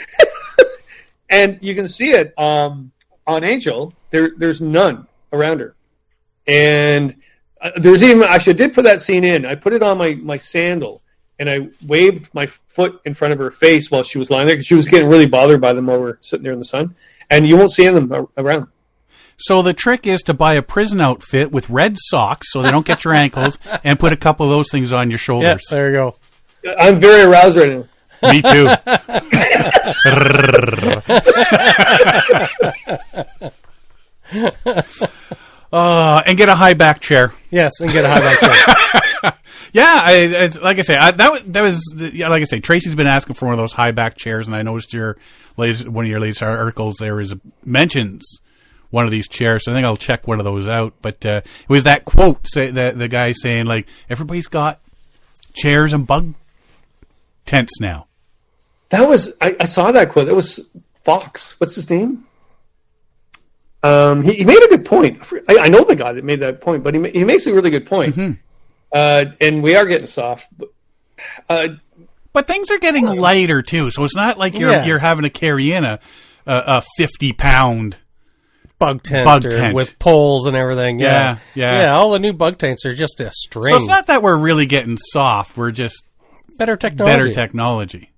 Speaker 3: And you can see it on Angel. There's none around her. And there's even, actually, I did put that scene in. I put it on my sandal, and I waved my foot in front of her face while she was lying there, because she was getting really bothered by them while we're sitting there in the sun. And you won't see them around.
Speaker 1: So the trick is to buy a prison outfit with red socks so they don't get your ankles, and put a couple of those things on your shoulders.
Speaker 2: Yes, there you go.
Speaker 3: I'm very aroused right now.
Speaker 1: Me too. And get a high back chair.
Speaker 2: Yes, and get a high back chair.
Speaker 1: Yeah, like I say, that was like I say. Tracy's been asking for one of those high back chairs, and I noticed one of your latest articles there mentions one of these chairs. So I think I'll check one of those out. But it was that quote, the guy saying, like, everybody's got chairs and bug tents now.
Speaker 3: That was, I saw that quote. It was Fox. What's his name? He made a good point. I know the guy that made that point, but he makes a really good point. Mm-hmm. And we are getting soft.
Speaker 1: But things are getting lighter too, so it's not like you're having to carry in a 50-pound
Speaker 2: bug tent with poles and everything. Yeah. All the new bug tents are just a string.
Speaker 1: So it's not that we're really getting soft. We're just
Speaker 2: better technology.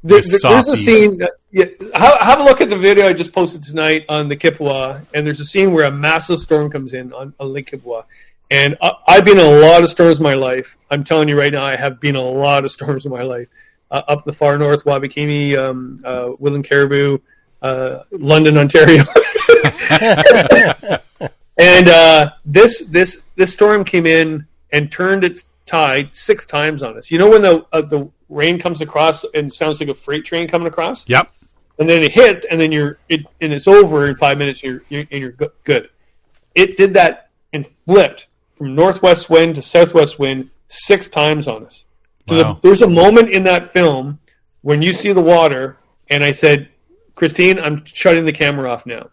Speaker 3: There's a scene. Have a look at the video I just posted tonight on the Kipawa, and there's a scene where a massive storm comes in on Lake Kipawa. And I've been in a lot of storms in my life. I'm telling you right now, I have been in a lot of storms in my life. Up the far north, Wabakimi, Woodland Caribou, London, Ontario. And this storm came in and turned its tide 6 times on us. You know when the rain comes across and sounds like a freight train coming across?
Speaker 1: Yep.
Speaker 3: And then it hits, and then it's over in 5 minutes. And you're good. It did that and flipped from northwest wind to southwest wind 6 times on us. So
Speaker 1: wow.
Speaker 3: There's a moment in that film when you see the water, and I said, Christine, I'm shutting the camera off now.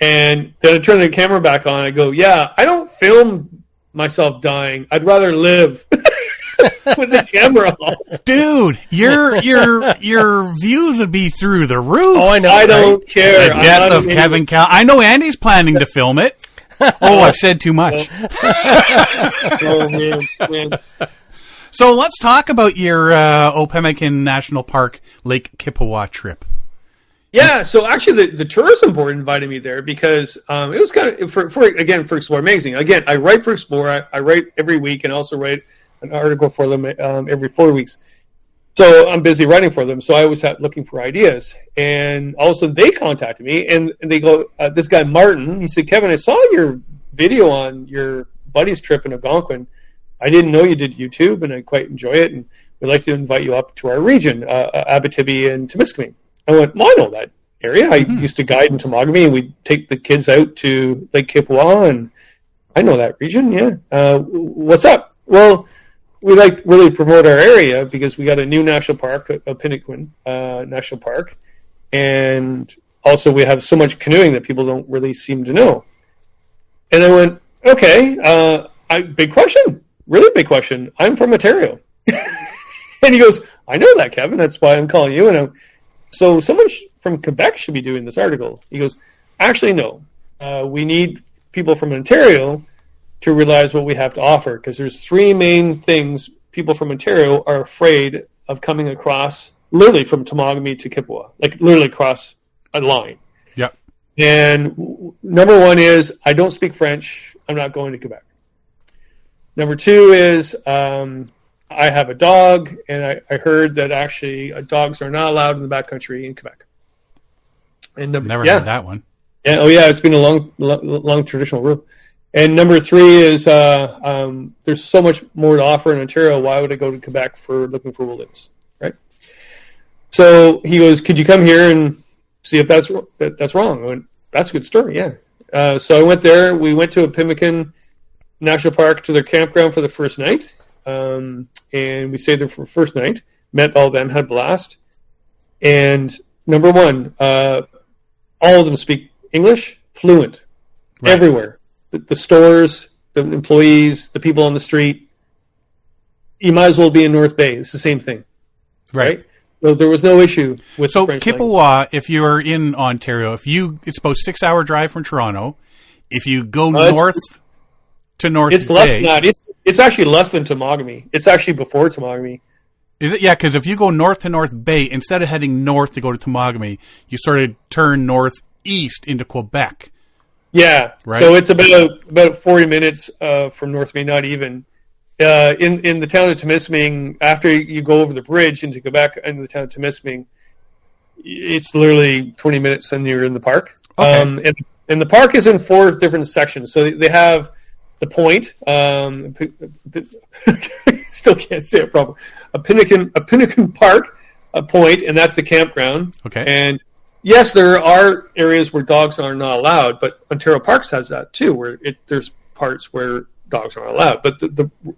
Speaker 3: And then I turn the camera back on. I go, yeah, I don't film myself dying. I'd rather live with the camera off.
Speaker 1: Dude, your views would be through the roof.
Speaker 2: Oh, I know.
Speaker 3: I don't care.
Speaker 1: The death of Kevin Callan. I know Andy's planning to film it. Oh, I've said too much.
Speaker 3: Oh, man.
Speaker 1: So let's talk about your Opemican National Park Lake Kipawa trip.
Speaker 3: Yeah, so actually the tourism board invited me there because it was kind of, for Explore Magazine. Again, I write for Explore. I write every week and also write an article for them every 4 weeks. So I'm busy writing for them. So I always have looking for ideas. And all of a sudden they contacted me and they go, this guy Martin, he said, Kevin, I saw your video on your buddy's trip in Algonquin. I didn't know you did YouTube, and I quite enjoy it. And we'd like to invite you up to our region, Abitibi and Temiskaming. I went, well, I know that area. I used to guide in Temagami, and we'd take the kids out to Lake Kipawa, and I know that region, yeah. What's up? Well, we like really promote our area because we got a new national park, Opemican National Park, and also we have so much canoeing that people don't really seem to know. And I went, okay, big question, really big question. I'm from Ontario. And he goes, I know that, Kevin. That's why I'm calling you. And so someone from Quebec should be doing this article. He goes, actually, no. We need people from Ontario to realize what we have to offer, because there's 3 main things people from Ontario are afraid of coming across, literally from Temagami to Kipawa, like literally across a line.
Speaker 1: Yeah.
Speaker 3: And number 1 is, I don't speak French. I'm not going to Quebec. Number 2 is, I have a dog, and I heard that actually dogs are not allowed in the backcountry in Quebec. And
Speaker 1: never heard that one.
Speaker 3: Yeah, it's been a long traditional rule. And number 3 is there's so much more to offer in Ontario. Why would I go to Quebec for looking for wilderness, right? So he goes, could you come here and see if that's wrong? I went, that's a good story, yeah. So I went there. We went to Opemican National Park to their campground for the first night. And we stayed there for the first night, met all of them, had a blast. And number 1, all of them speak English fluent, right. Everywhere. The stores, the employees, the people on the street. You might as well be in North Bay. It's the same thing, right? So there was no issue with the French
Speaker 1: Kipawa, if you are in Ontario, it's about 6-hour drive from Toronto. If you go north to North
Speaker 3: It's
Speaker 1: Bay,
Speaker 3: less than that. It's actually less than Temagami. It's actually before Temagami.
Speaker 1: Is it? Yeah, because if you go north to North Bay, instead of heading north to go to Temagami, you sort of turn northeast into Quebec.
Speaker 3: Yeah, right? So it's about 40 minutes from North Bay, not even. In the town of Temiskaming, after you go over the bridge into Quebec and the town of Temiskaming, it's literally 20 minutes and you're in the park. Okay. And the park is in 4 different sections. So they have the point, still can't say it properly, Opemican Park, a point, and that's the campground.
Speaker 1: Okay.
Speaker 3: And yes, there are areas where dogs are not allowed, but Ontario Parks has that too, where there's parts where dogs aren't allowed. But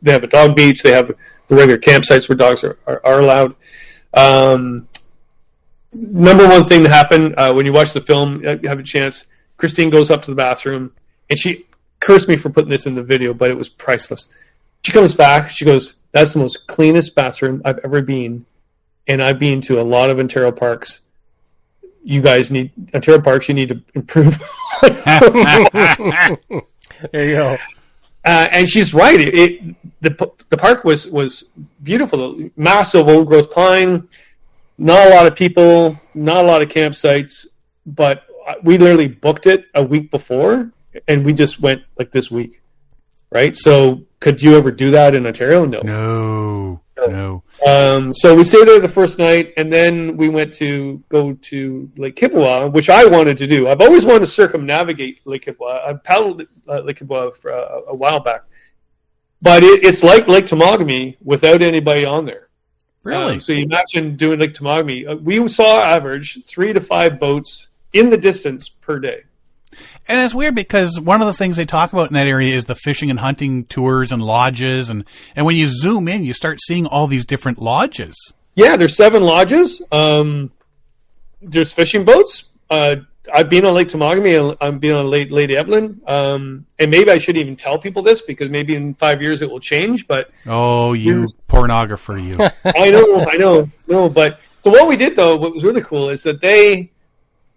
Speaker 3: they have a dog beach, they have the regular campsites where dogs are allowed. Number one thing to happen when you watch the film, you have a chance, Christine goes up to the bathroom, and she cursed me for putting this in the video, but it was priceless. She comes back, she goes, "That's the most cleanest bathroom I've ever been, and I've been to a lot of Ontario parks. You guys need Ontario parks. You need to improve."
Speaker 2: There you go.
Speaker 3: And she's right. The park was beautiful, massive old growth pine, not a lot of people, not a lot of campsites, but we literally booked it a week before, and we just went like this week, right? So could you ever do that in Ontario? No. So we stayed there the first night, and then we went to go to Lake Kipawa, which I wanted to do. I've always wanted to circumnavigate Lake Kipawa. I've paddled Lake Kipawa for a while back, but it's like Lake Temagami without anybody on there.
Speaker 1: Really?
Speaker 3: So you imagine doing Lake Temagami. We saw average 3 to 5 boats in the distance per day.
Speaker 1: And it's weird because one of the things they talk about in that area is the fishing and hunting tours and lodges. And when you zoom in, you start seeing all these different lodges.
Speaker 3: Yeah, there's 7 lodges. There's fishing boats. I've been on Lake Temagami. I've been on Lake Evelyn. And maybe I shouldn't even tell people this because maybe in 5 years it will change. But
Speaker 1: oh, you pornographer, you.
Speaker 3: I know. No, but so what we did though, what was really cool is that they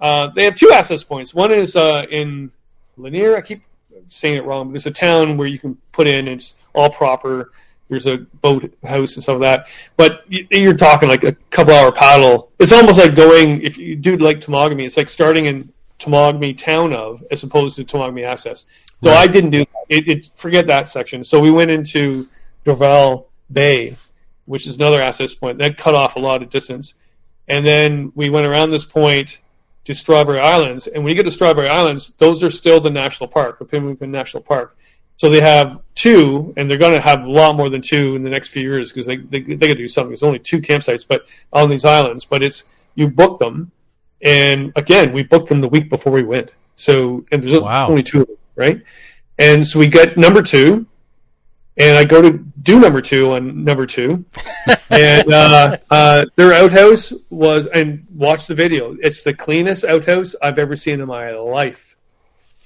Speaker 3: have 2 access points. One is in Lanier. I keep saying it wrong. But there's a town where you can put in. It's all proper. There's a boat house and some of that. But you're talking like a couple-hour paddle. It's almost like going, if you do like Temagami, it's like starting in Temagami town as opposed to Temagami access. So right. I didn't do that. Forget that section. So we went into Dorval Bay, which is another access point. That cut off a lot of distance. And then we went around this point to Strawberry Islands, and when you get to Strawberry Islands, those are still the national park, the Opemican National Park. So they have 2, and they're going to have a lot more than 2 in the next few years because they got to do something. There's only 2 campsites, but on these islands. But you book them, and again, we booked them the week before we went. So and there's only 2 of them, right? And so we get number 2, and I go to do number 2 on number 2, and their outhouse was, and watch the video. It's the cleanest outhouse I've ever seen in my life,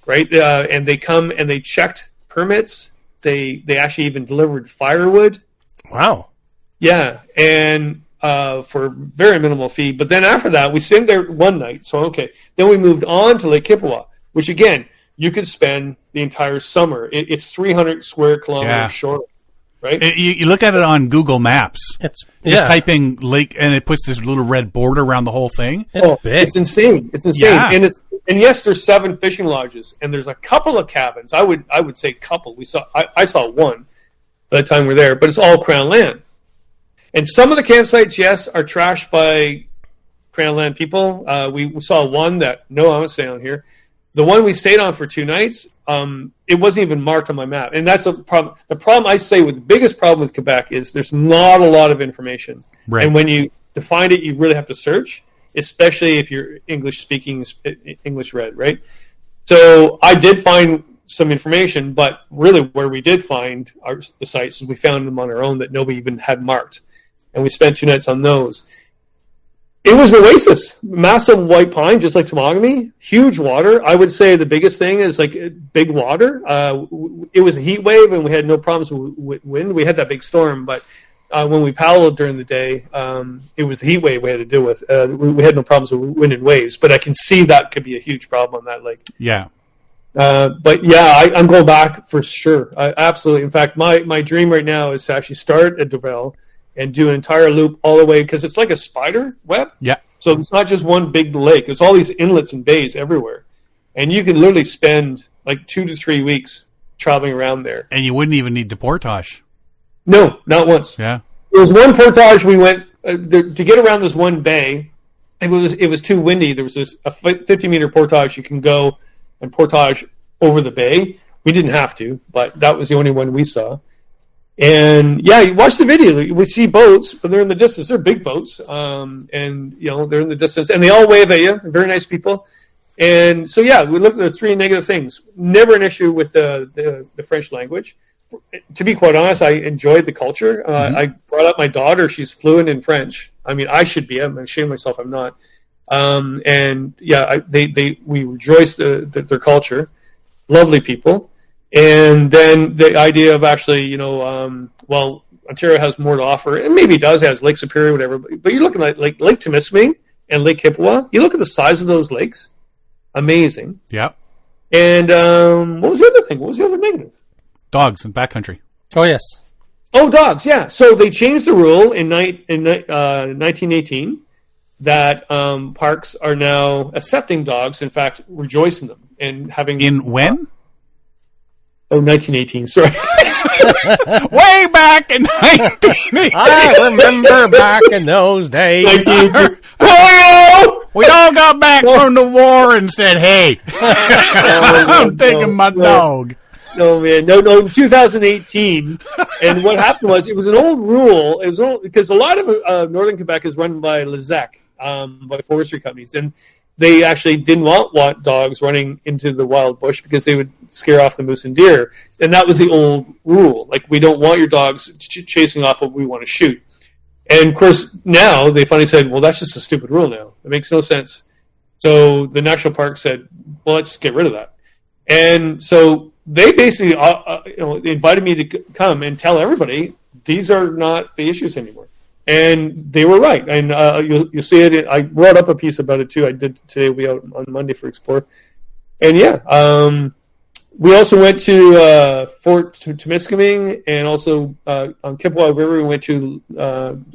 Speaker 3: right? And they come and they checked permits. They actually even delivered firewood.
Speaker 2: Wow.
Speaker 3: Yeah, and for very minimal fee. But then after that, we stayed there one night. So okay, then we moved on to Lake Kipawa, which again, you could spend the entire summer. It's 300 square kilometers short, right?
Speaker 1: You look at it on Google Maps. Just typing lake, and it puts this little red border around the whole thing.
Speaker 3: It's insane. It's insane.
Speaker 1: Yeah.
Speaker 3: And yes, there's 7 fishing lodges, and there's a couple of cabins. I would say couple. I saw one by the time we were there, but it's all Crown land. And some of the campsites, yes, are trashed by Crown land people. We saw one that I'm going to stay on here. The one we stayed on for 2 nights, it wasn't even marked on my map. And that's a problem. The problem I say with the biggest problem with Quebec is there's not a lot of information.
Speaker 1: Right.
Speaker 3: And when you find it, you really have to search, especially if you're English speaking, English read, right? So I did find some information, but really where we did find the sites, we found them on our own that nobody even had marked. And we spent 2 nights on those. It was an oasis, massive white pine, just like Temagami, huge water. I would say the biggest thing is like big water. It was a heat wave, and we had no problems with wind. We had that big storm, but when we paddled during the day, it was the heat wave we had to deal with. We had no problems with wind and waves, but I can see that could be a huge problem on that lake.
Speaker 1: Yeah.
Speaker 3: But yeah, I'm going back for sure. Absolutely. In fact, my dream right now is to actually start at Duvel and do an entire loop all the way, because it's like a spider web.
Speaker 1: Yeah.
Speaker 3: So it's not just one big lake. It's all these inlets and bays everywhere. And you can literally spend like 2 to 3 weeks traveling around there.
Speaker 1: And you wouldn't even need the portage.
Speaker 3: No, not once.
Speaker 1: Yeah.
Speaker 3: There was one portage we went to get around this one bay. It was too windy. There was a 50-meter portage you can go and portage over the bay. We didn't have to, but that was the only one we saw. And yeah, you watch the video. We see boats, but they're in the distance. They're big boats, and they're in the distance, and they all wave at you. They're very nice people. And so yeah, we looked at the 3 negative things. Never an issue with the French language. To be quite honest, I enjoyed the culture. I brought up my daughter; she's fluent in French. I mean, I should be. I'm ashamed of myself. I'm not. And yeah, we rejoiced at their culture. Lovely people. And then the idea of actually, Ontario has more to offer, and maybe it does, has Lake Superior, whatever. But you're looking at Lake Temiskaming and Lake Kipawa. You look at the size of those lakes, amazing.
Speaker 1: Yeah.
Speaker 3: And what was the other thing? What was the other negative?
Speaker 1: Dogs in backcountry.
Speaker 2: Oh yes.
Speaker 3: Oh, dogs. Yeah. So they changed the rule in 1918 that parks are now accepting dogs. In fact, rejoicing them and having
Speaker 1: when?
Speaker 3: 1918, sorry.
Speaker 1: Way back in 1918.
Speaker 2: I remember back in those days.
Speaker 1: We all got back from the war and said, hey, I'm taking my dog.
Speaker 3: No, man. No, 2018. And what happened was, it was an old rule. It was old, because a lot of northern Quebec is run by LEZEC, by forestry companies. And they actually didn't want dogs running into the wild bush because they would scare off the moose and deer. And that was the old rule. Like, we don't want your dogs chasing off what we want to shoot. And, of course, now they finally said, well, that's just a stupid rule now. It makes no sense. So the national park said, well, let's get rid of that. And so they basically invited me to come and tell everybody these are not the issues anymore. And they were right. And you'll see it. I wrote up a piece about it, too. I did today. We'll be out on Monday for Explore. And, yeah, we also went to Fort Temiskaming, and also on Kipawa River, we went to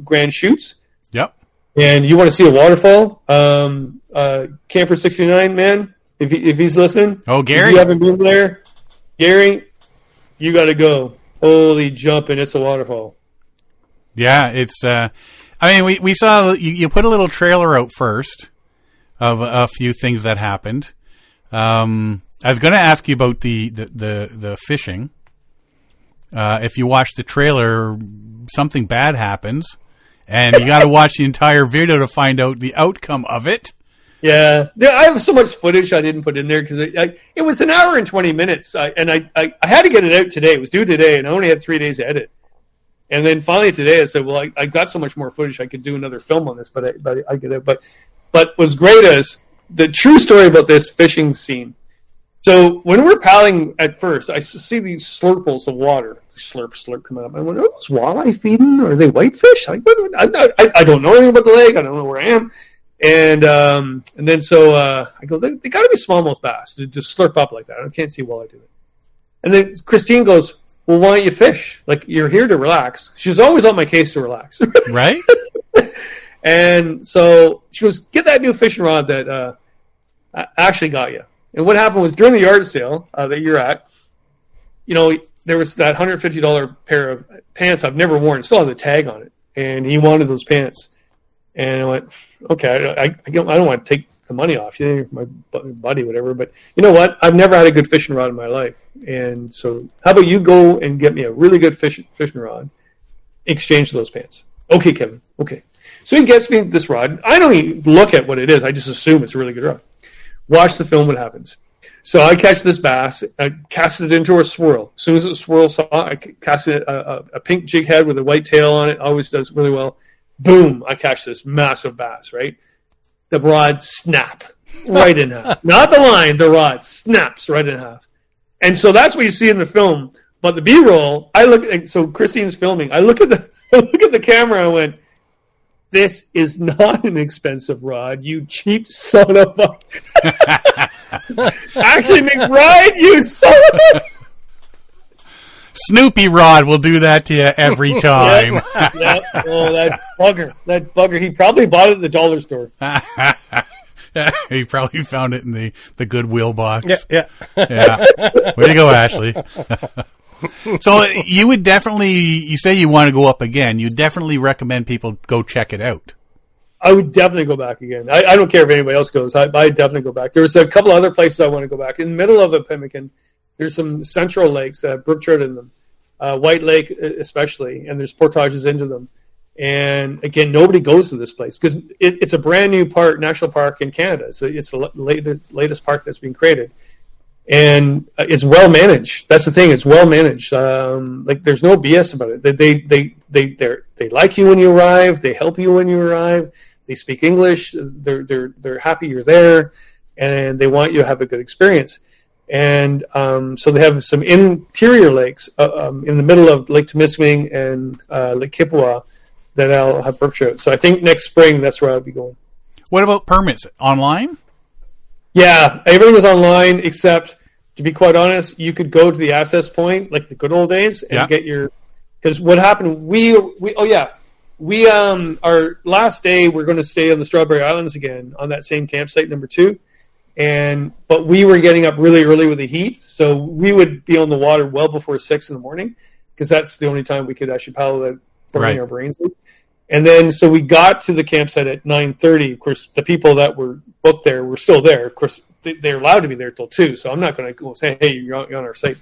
Speaker 3: Grand Chutes.
Speaker 1: Yep.
Speaker 3: And you want to see a waterfall? Camper 69, man, if he's listening.
Speaker 1: Oh, Gary?
Speaker 3: If you haven't been there, Gary, you got to go. Holy jumping, it's a waterfall.
Speaker 1: Yeah, it's. We saw you put a little trailer out first of a few things that happened. I was going to ask you about the fishing. If you watch the trailer, something bad happens, and you got to watch the entire video to find out the outcome of it.
Speaker 3: Yeah, I have so much footage I didn't put in there because it was an hour and 20 minutes, and I had to get it out today. It was due today, and I only had 3 days to edit. And then finally today I said, well, I got so much more footage I could do another film on this, but I get it. But what's great is the true story about this fishing scene. So when we're paddling at first, I see these slurples of water, slurp coming up. I went, are those walleye feeding? Or are they whitefish? I don't know anything about the lake. I don't know where I am. And then so I go, they got to be smallmouth bass to just slurp up like that. I can't see walleye do it. And then Christine goes, well, why don't you fish? Like, you're here to relax. She's always on my case to relax.
Speaker 1: Right?
Speaker 3: And so she goes, get that new fishing rod that actually got you. And what happened was, during the yard sale that you're at, there was that $150 pair of pants I've never worn. Still have the tag on it. And he wanted those pants. And I went, okay, I don't want to take the money off you, my buddy, whatever. But you know what? I've never had a good fishing rod in my life. And so how about you go and get me a really good fishing rod, exchange those pants. Okay, Kevin. Okay. So he gets me this rod. I don't even look at what it is. I just assume it's a really good rod. Watch the film, what happens. So I catch this bass. I cast it into a swirl. As soon as the swirl saw, I cast it a pink jig head with a white tail on it. Always does really well. Boom! I catch this massive bass, right? The rod snap right in half. Not the line, the rod snaps right in half. And so that's what you see in the film. But the B-roll, so Christine's filming. I look at look at the camera and went, "This is not an expensive rod, you cheap son of a." Actually, McBride, you son of a.
Speaker 1: Snoopy Rod will do that to you every time.
Speaker 3: Yep. Oh, that bugger. He probably bought it at the dollar store.
Speaker 1: He probably found it in the Goodwill box.
Speaker 2: Yeah.
Speaker 1: Way to go, Ashley. So you would definitely, you say you want to go up again, you definitely recommend people go check it out.
Speaker 3: I would definitely go back again. I don't care if anybody else goes. I definitely go back. There's a couple other places I want to go back. In the middle of Opemican, there's some central lakes that have brook trout in them. White Lake especially, and there's portages into them. And again, nobody goes to this place because it's a brand new national park in Canada. So it's the latest park that's being created. And it's well managed. That's the thing. It's well managed. Like there's no BS about it. They like you when you arrive. They help you when you arrive. They speak English. They're happy you're there, and they want you to have a good experience. And so they have some interior lakes in the middle of Lake Temiskaming and Lake Kipawa that I'll have brook trout. So I think next spring that's where I'll be going.
Speaker 1: What about permits? Online?
Speaker 3: Yeah, everything is online except, to be quite honest, you could go to the access point like the good old days and get your. Because what happened? Our last day we're going to stay on the Strawberry Islands again on that same campsite number 2, but we were getting up really early with the heat, so we would be on the water well before 6 in the morning because that's the only time we could actually paddle that burning our brains out. And then so we got to the campsite at 9:30. Of course, the people that were booked there were still there. Of course, they're allowed to be there till 2, so I'm not going to go say, "Hey, you're on our site."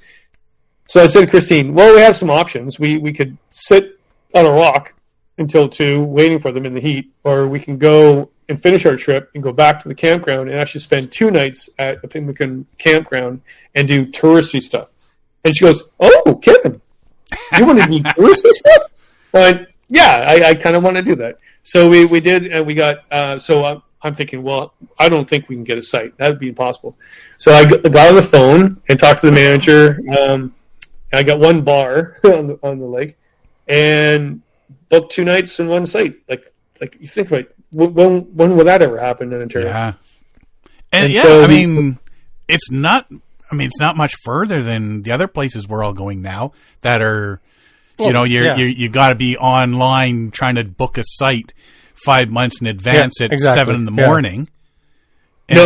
Speaker 3: So I said to Christine, "Well, we have some options. We could sit on a rock until 2, waiting for them in the heat, or we can go and finish our trip and go back to the campground and actually spend 2 nights at the Opemican campground and do touristy stuff." And she goes, "Oh, Kevin, you want to do touristy stuff?" I went, "Yeah, I kind of want to do that." So we did, and we got. So I'm thinking, well, I don't think we can get a site. That would be impossible. So I got on the phone and talked to the manager. And I got one bar on the lake, and booked 2 nights in one site. Like you think about it, when will that ever happen in Ontario?
Speaker 1: Yeah, and so, it's not. It's not much further than the other places we're all going now that are. You got to be online trying to book a site 5 months in advance at 7 in the morning. And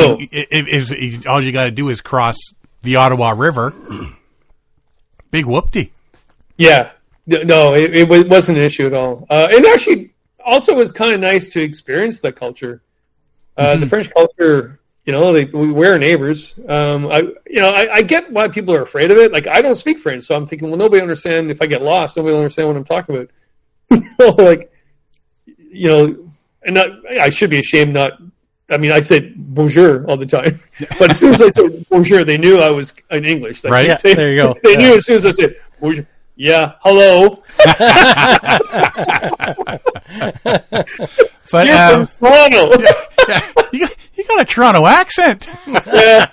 Speaker 1: all you got to do is cross the Ottawa River. Big whoopty. Yeah.
Speaker 3: No, it wasn't an issue at all. And actually, also, it was kind of nice to experience that culture. The French culture, we're neighbors. I get why people are afraid of it. Like, I don't speak French, so I'm thinking, well, nobody will understand if I get lost. Nobody will understand what I'm talking about. And I should be ashamed not. I said bonjour all the time, but as soon as I said bonjour, they knew I was in English.
Speaker 1: Like, right?
Speaker 2: There you go.
Speaker 3: They knew as soon as I said bonjour. Yeah, hello.
Speaker 1: But
Speaker 3: you're from Toronto.
Speaker 1: You got a Toronto accent.
Speaker 3: Yeah.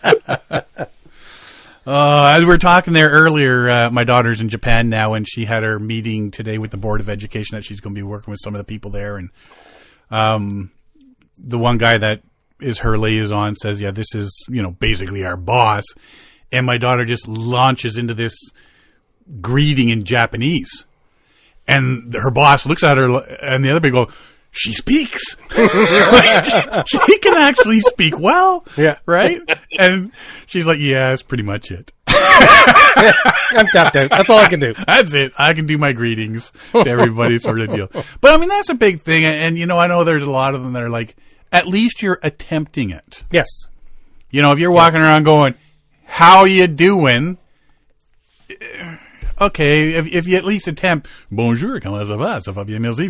Speaker 1: As we were talking there earlier, my daughter's in Japan now, and she had her meeting today with the Board of Education that she's going to be working with some of the people there. And the one guy that is her liaison says, "Yeah, this is basically our boss." And my daughter just launches into this greeting in Japanese, and her boss looks at her, and the other people go, "She speaks." She can actually speak well.
Speaker 2: Yeah.
Speaker 1: Right? And she's like, "Yeah, that's pretty much it."
Speaker 2: I'm tapped out. That's all I can do.
Speaker 1: That's it. I can do my greetings to everybody sort of deal. But that's a big thing. And, I know there's a lot of them that are like, at least you're attempting it.
Speaker 2: Yes.
Speaker 1: If you're walking around going, "How you doing?" Okay, if you at least attempt bonjour, comment ça va, ça va bien, merci,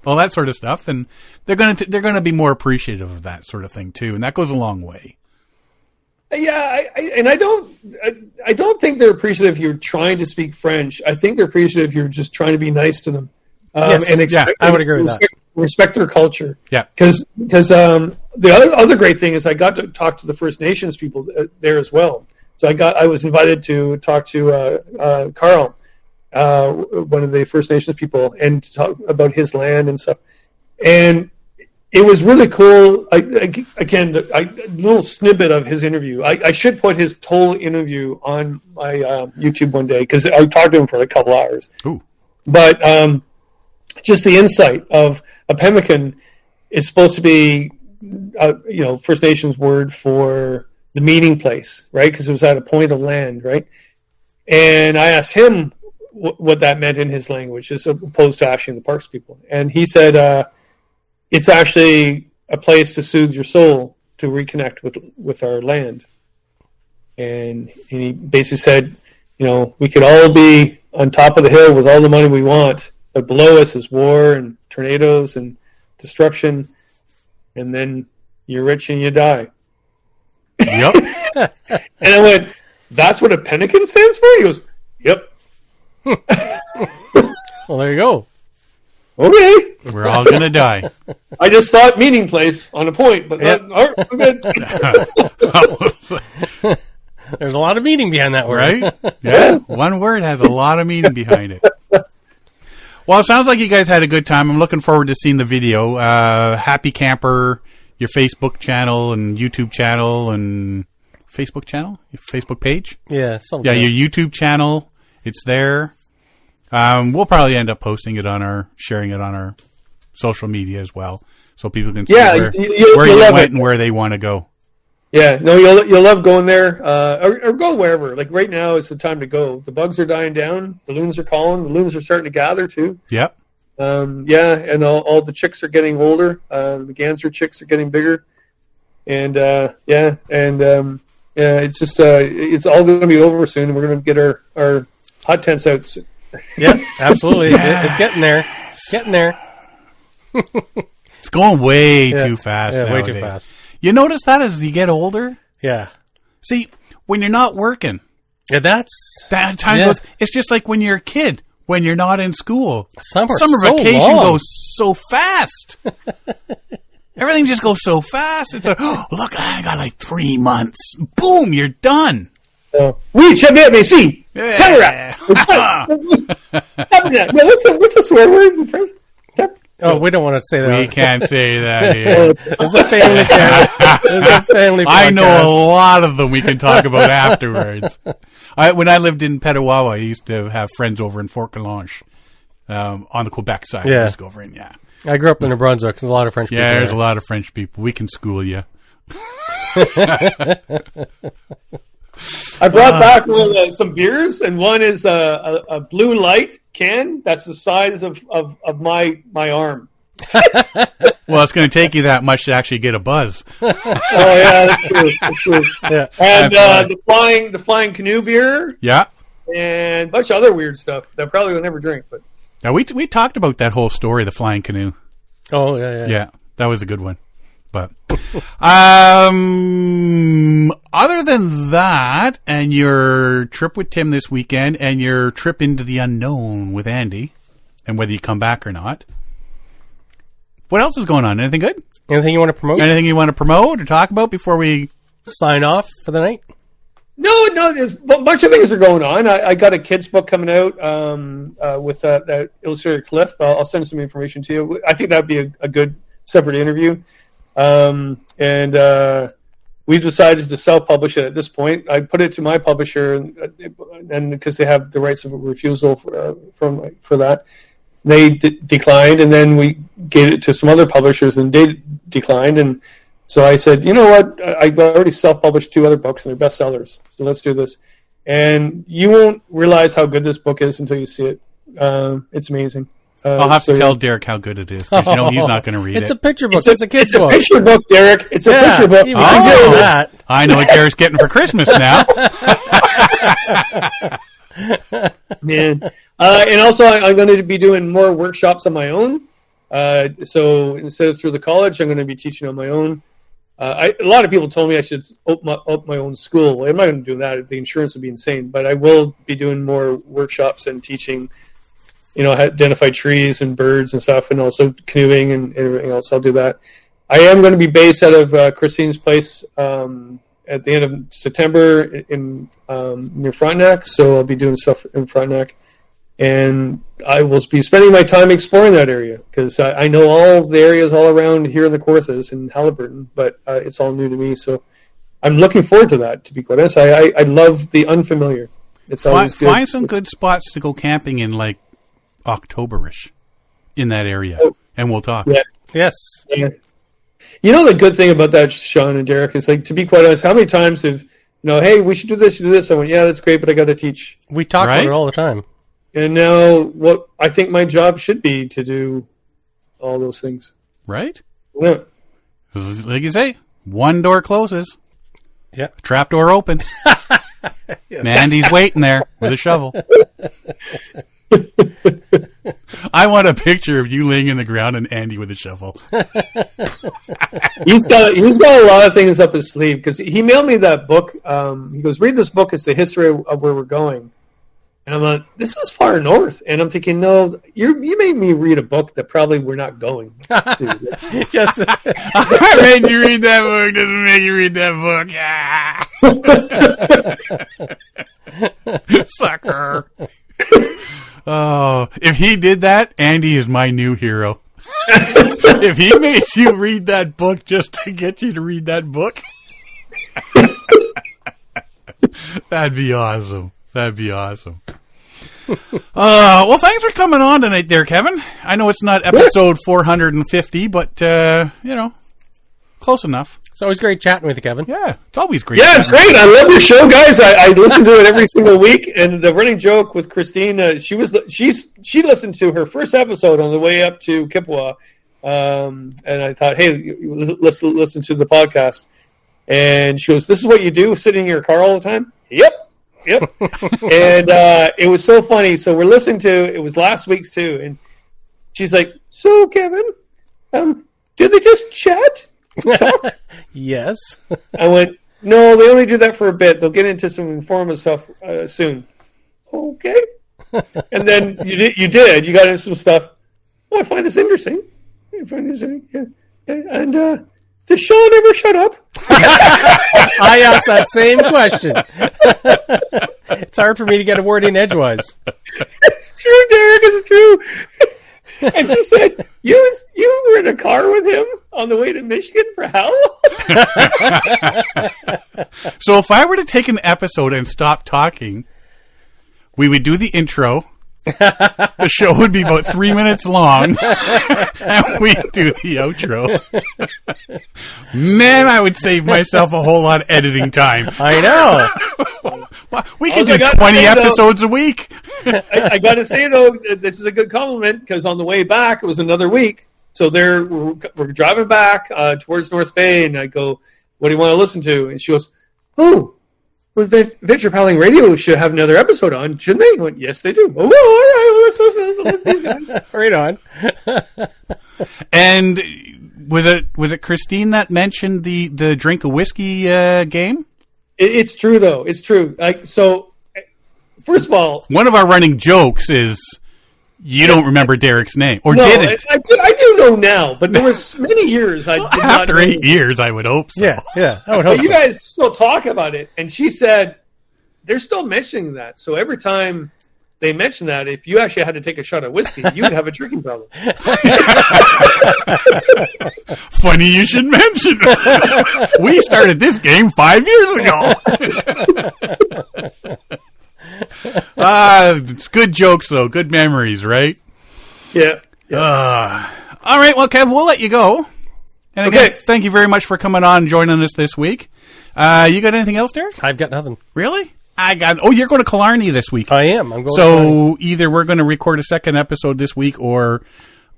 Speaker 1: all that sort of stuff, then they're gonna be more appreciative of that sort of thing too, and that goes a long way.
Speaker 3: Yeah, I don't think they're appreciative if you're trying to speak French. I think they're appreciative if you're just trying to be nice to them.
Speaker 2: I would agree with that.
Speaker 3: Respect their culture.
Speaker 1: Yeah,
Speaker 3: because the other great thing is I got to talk to the First Nations people there as well. So I was invited to talk to Carl, one of the First Nations people, and to talk about his land and stuff. And it was really cool. Again, a little snippet of his interview. I should put his whole interview on my YouTube one day, because I talked to him for a couple hours.
Speaker 1: Ooh.
Speaker 3: But just the insight of Opemican is supposed to be, First Nations word for the meeting place, right? Because it was at a point of land, right? And I asked him what that meant in his language, as opposed to asking the Parks people. And he said, it's actually a place to soothe your soul, to reconnect with our land. And he basically said, we could all be on top of the hill with all the money we want, but below us is war and tornadoes and destruction, and then you're rich and you die.
Speaker 1: Yep.
Speaker 3: And I went, that's what Opemican stands for? He goes, yep.
Speaker 2: Well, there you go.
Speaker 3: Okay.
Speaker 1: We're all going to die.
Speaker 3: I just thought meeting place on a point, but
Speaker 2: Yep.
Speaker 3: all right, we're good.
Speaker 2: There's a lot of meaning behind that word.
Speaker 1: Right? Yeah. One word has a lot of meaning behind it. Well, it sounds like you guys had a good time. I'm looking forward to seeing the video. Happy Camper, your Facebook channel and YouTube channel and Facebook channel? Your Facebook page?
Speaker 2: Yeah. Something.
Speaker 1: Yeah, your YouTube channel. It's there. We'll probably end up posting it sharing it on our social media as well, so people can see where you went and where they want to go.
Speaker 3: Yeah, no, you'll love going there, or go wherever. Like right now is the time to go. The bugs are dying down. The loons are calling. The loons are starting to gather too.
Speaker 1: Yep.
Speaker 3: And all the chicks are getting older. The Ganser chicks are getting bigger, and it's just it's all going to be over soon. We're going to get our hot tents out soon.
Speaker 2: Yeah, absolutely. It's getting there. It's getting there.
Speaker 1: It's going way too fast.
Speaker 2: Yeah,
Speaker 1: nowadays.
Speaker 2: way too fast.
Speaker 1: You notice that as you get older?
Speaker 2: Yeah.
Speaker 1: See, when you're not working,
Speaker 2: Yeah, that
Speaker 1: time goes. It's just like when you're a kid, when you're not in school.
Speaker 2: Summer
Speaker 1: vacation
Speaker 2: long.
Speaker 1: goes so fast. Everything just goes so fast. It's like, oh, look, I got like 3 months. Boom, you're done.
Speaker 3: Oui, je vais ici.
Speaker 1: Yeah.
Speaker 3: What's the swear word in French?
Speaker 2: Oh, we don't want to say that.
Speaker 1: We can't say that here.
Speaker 2: It's a family channel. It's a family podcast.
Speaker 1: I know a lot of them we can talk about afterwards. When I lived in Petawawa, I used to have friends over in Fort Calanche on the Quebec side.
Speaker 2: Yeah.
Speaker 1: I used to go over in,
Speaker 2: I grew up in New Brunswick. There's a lot of French people.
Speaker 1: Yeah, there's
Speaker 2: there.
Speaker 1: a lot of French people. We can school you.
Speaker 3: I brought back some beers, and one is a blue light can that's the size of my arm.
Speaker 1: Well, it's going to take you that much to actually get a buzz.
Speaker 3: Oh yeah, that's true. That's true.
Speaker 2: Yeah.
Speaker 3: And the flying canoe beer,
Speaker 1: Yeah.
Speaker 3: and a bunch of other weird stuff that I probably will never drink. But
Speaker 1: Now, we talked about that whole story, the flying canoe.
Speaker 2: Oh, yeah.
Speaker 1: Yeah, that was a good one. But other than that, and your trip with Tim this weekend, and your trip into the unknown with Andy, and whether you come back or not, what else is going on? Anything good?
Speaker 2: Anything you want to promote?
Speaker 1: Anything you want to promote or talk about before we
Speaker 2: Sign off for the night?
Speaker 3: no, there's a bunch of things are going on. I got a kid's book coming out with that illustrator Cliff. I'll send some information to you. I think that'd be a good separate interview. And we've decided to self-publish it at this point. I put it to my publisher, and because they have the rights of refusal for that, they declined, and then we gave it to some other publishers, and they declined. And so I said, you know what? I've already self-published 2 other books, and they're bestsellers. So let's do this. And you won't realize how good this book is until you see it. It's amazing.
Speaker 1: I'll have to tell Derek how good it is, because he's not going to read
Speaker 2: It's
Speaker 1: it.
Speaker 2: a picture book. It's a kid's book.
Speaker 3: It's a picture book, Derek. It's a picture book.
Speaker 2: You know that.
Speaker 1: I know what Derek's getting for Christmas now.
Speaker 3: Man. And also, I'm going to be doing more workshops on my own. So instead of through the college, I'm going to be teaching on my own. A lot of people told me I should open up my own school. Well, I'm not going to do that. The insurance would be insane. But I will be doing more workshops and teaching, identify trees and birds and stuff, and also canoeing and everything else. I'll do that. I am going to be based out of Christine's place at the end of September in near Frontenac, so I'll be doing stuff in Frontenac. And I will be spending my time exploring that area because I know all the areas all around here in the Kawarthas and Halliburton, but it's all new to me. So I'm looking forward to that, to be quite honest. I love the unfamiliar. It's always good.
Speaker 1: Find some good spots to go camping in, like October-ish, in that area, and we'll talk.
Speaker 3: Yeah.
Speaker 2: Yes.
Speaker 3: Yeah. You know, the good thing about that, Sean and Derek, is, like, to be quite honest, how many times have, hey, we should do this, I went, yeah, that's great, but I got to teach.
Speaker 2: We talk about it all the time.
Speaker 3: And now what I think my job should be to do all those things.
Speaker 1: Right?
Speaker 3: Yeah.
Speaker 1: Like you say, one door closes.
Speaker 2: Yeah.
Speaker 1: Trap door opens. And Andy's waiting there with a shovel. I want a picture of you laying in the ground and Andy with a shovel.
Speaker 3: He's got a lot of things up his sleeve because he mailed me that book. He goes, read this book. It's the history of where we're going. And I'm like, this is far north. And I'm thinking, no, you made me read a book that probably we're not going to.
Speaker 2: Yes.
Speaker 1: I made you read that book. Doesn't make you read that book. Yeah. Sucker. Oh, if he did that, Andy is my new hero. If he made you read that book just to get you to read that book, that'd be awesome. That'd be awesome. Well, thanks for coming on tonight there, Kevin. I know it's not episode 450, but, close enough.
Speaker 2: It's always great chatting with you, Kevin.
Speaker 1: Yeah, it's always great.
Speaker 3: Yeah, it's great. I love your show, guys. I listen to it every single week. And the running joke with Christine, she listened to her first episode on the way up to Kipawa. And I thought, hey, let's listen to the podcast. And she goes, this is what you do, sitting in your car all the time? Yep. And it was so funny. So we're listening to, it was last week's too. And she's like, so Kevin, do they just chat? Talk?
Speaker 2: Yes.
Speaker 3: I went, no, they only do that for a bit. They'll get into some informative stuff soon. Okay. And then you got into some stuff. Oh, I find this interesting. Yeah. And does Sean ever shut up?
Speaker 2: I asked that same question. It's hard for me to get a word in edgewise.
Speaker 3: It's true, Derek. It's true. And she said, you were in a car with him on the way to Michigan for how long?
Speaker 1: So if I were to take an episode and stop talking, we would do the intro. The show would be about 3 minutes long, and we'd do the outro. Man, I would save myself a whole lot of editing time.
Speaker 2: I know.
Speaker 1: We could do 20 episodes a week.
Speaker 3: I got to say, though, this is a good compliment, because on the way back, it was another week. So we're driving back towards North Bay, and I go, what do you want to listen to? And she goes, oh, well, Venture Paddling Radio should have another episode on, shouldn't they? I went, yes, they do. Oh, all right, well, let's listen to these guys.
Speaker 2: Right on.
Speaker 1: And was it Christine that mentioned the drink of whiskey game?
Speaker 3: It's true, though. It's true. So, first of all,
Speaker 1: one of our running jokes is you don't remember Derek's name, or didn't.
Speaker 3: I do know now, but there was many years I did not
Speaker 1: after
Speaker 3: know.
Speaker 1: 8 years, I would hope so.
Speaker 2: Yeah, I would hope.
Speaker 3: But you guys still talk about it, and she said they're still mentioning that. So every time they mention that, if you actually had to take a shot of whiskey, you would have a drinking problem.
Speaker 1: Funny you should mention it. We started this game 5 years ago. It's good jokes, though. Good memories, right?
Speaker 3: Yeah.
Speaker 1: All right, well, Kev, we'll let you go. And again, Thank you very much for coming on and joining us this week. You got anything else, Derek?
Speaker 2: I've got nothing.
Speaker 1: Really? You're going to Killarney this week.
Speaker 2: I am. I'm going.
Speaker 1: So either we're going to record a second episode this week, or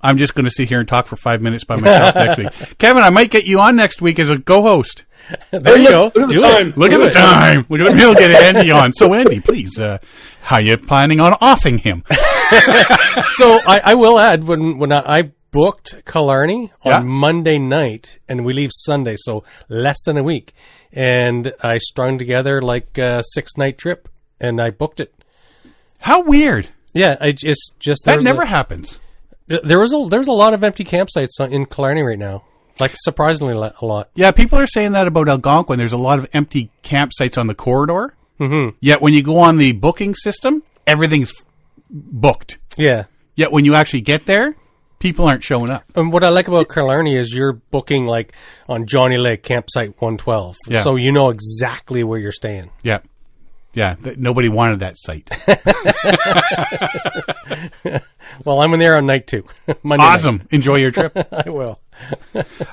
Speaker 1: I'm just going to sit here and talk for 5 minutes by myself next week. Kevin, I might get you on next week as a co-host.
Speaker 2: There you go.
Speaker 3: Look at the time.
Speaker 1: Look at the time. We'll get Andy on. So, Andy, please, how you planning on offing him?
Speaker 2: So I will add, when I booked Killarney on Monday night, and we leave Sunday, so less than a week. And I strung together like a 6-night trip, and I booked it.
Speaker 1: How weird!
Speaker 2: Yeah, I just
Speaker 1: that never happens.
Speaker 2: There's a lot of empty campsites in Killarney right now, like surprisingly a lot.
Speaker 1: Yeah, people are saying that about Algonquin. There's a lot of empty campsites on the corridor. Mm-hmm. Yet when you go on the booking system, everything's booked.
Speaker 2: Yeah.
Speaker 1: Yet when you actually get there, people aren't showing up.
Speaker 2: And what I like about Killarney is you're booking like on Johnny Lake campsite 112.
Speaker 1: Yeah.
Speaker 2: So you know exactly where you're staying.
Speaker 1: Yeah. Yeah. Nobody wanted that site.
Speaker 2: Well, I'm in there on night 2. Monday
Speaker 1: Awesome. Night. Enjoy your trip.
Speaker 2: I will.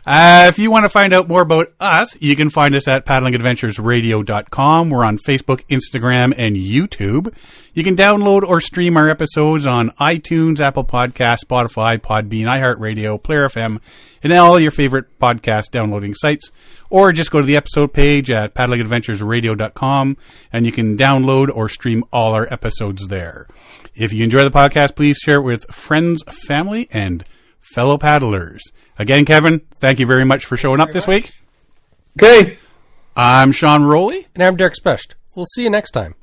Speaker 1: If you want to find out more about us, you can find us at paddlingadventuresradio.com. We're on Facebook, Instagram, and YouTube. You can download or stream our episodes on iTunes, Apple Podcasts, Spotify, Podbean, iHeartRadio, Player FM, and all your favorite podcast downloading sites. Or just go to the episode page at paddlingadventuresradio.com, and you can download or stream all our episodes there. If you enjoy the podcast, please share it with friends, family, and fellow paddlers. Again, Kevin, thank you very much for showing up this week.
Speaker 3: Okay.
Speaker 1: I'm Sean Rowley.
Speaker 2: And I'm Derek Specht. We'll see you next time.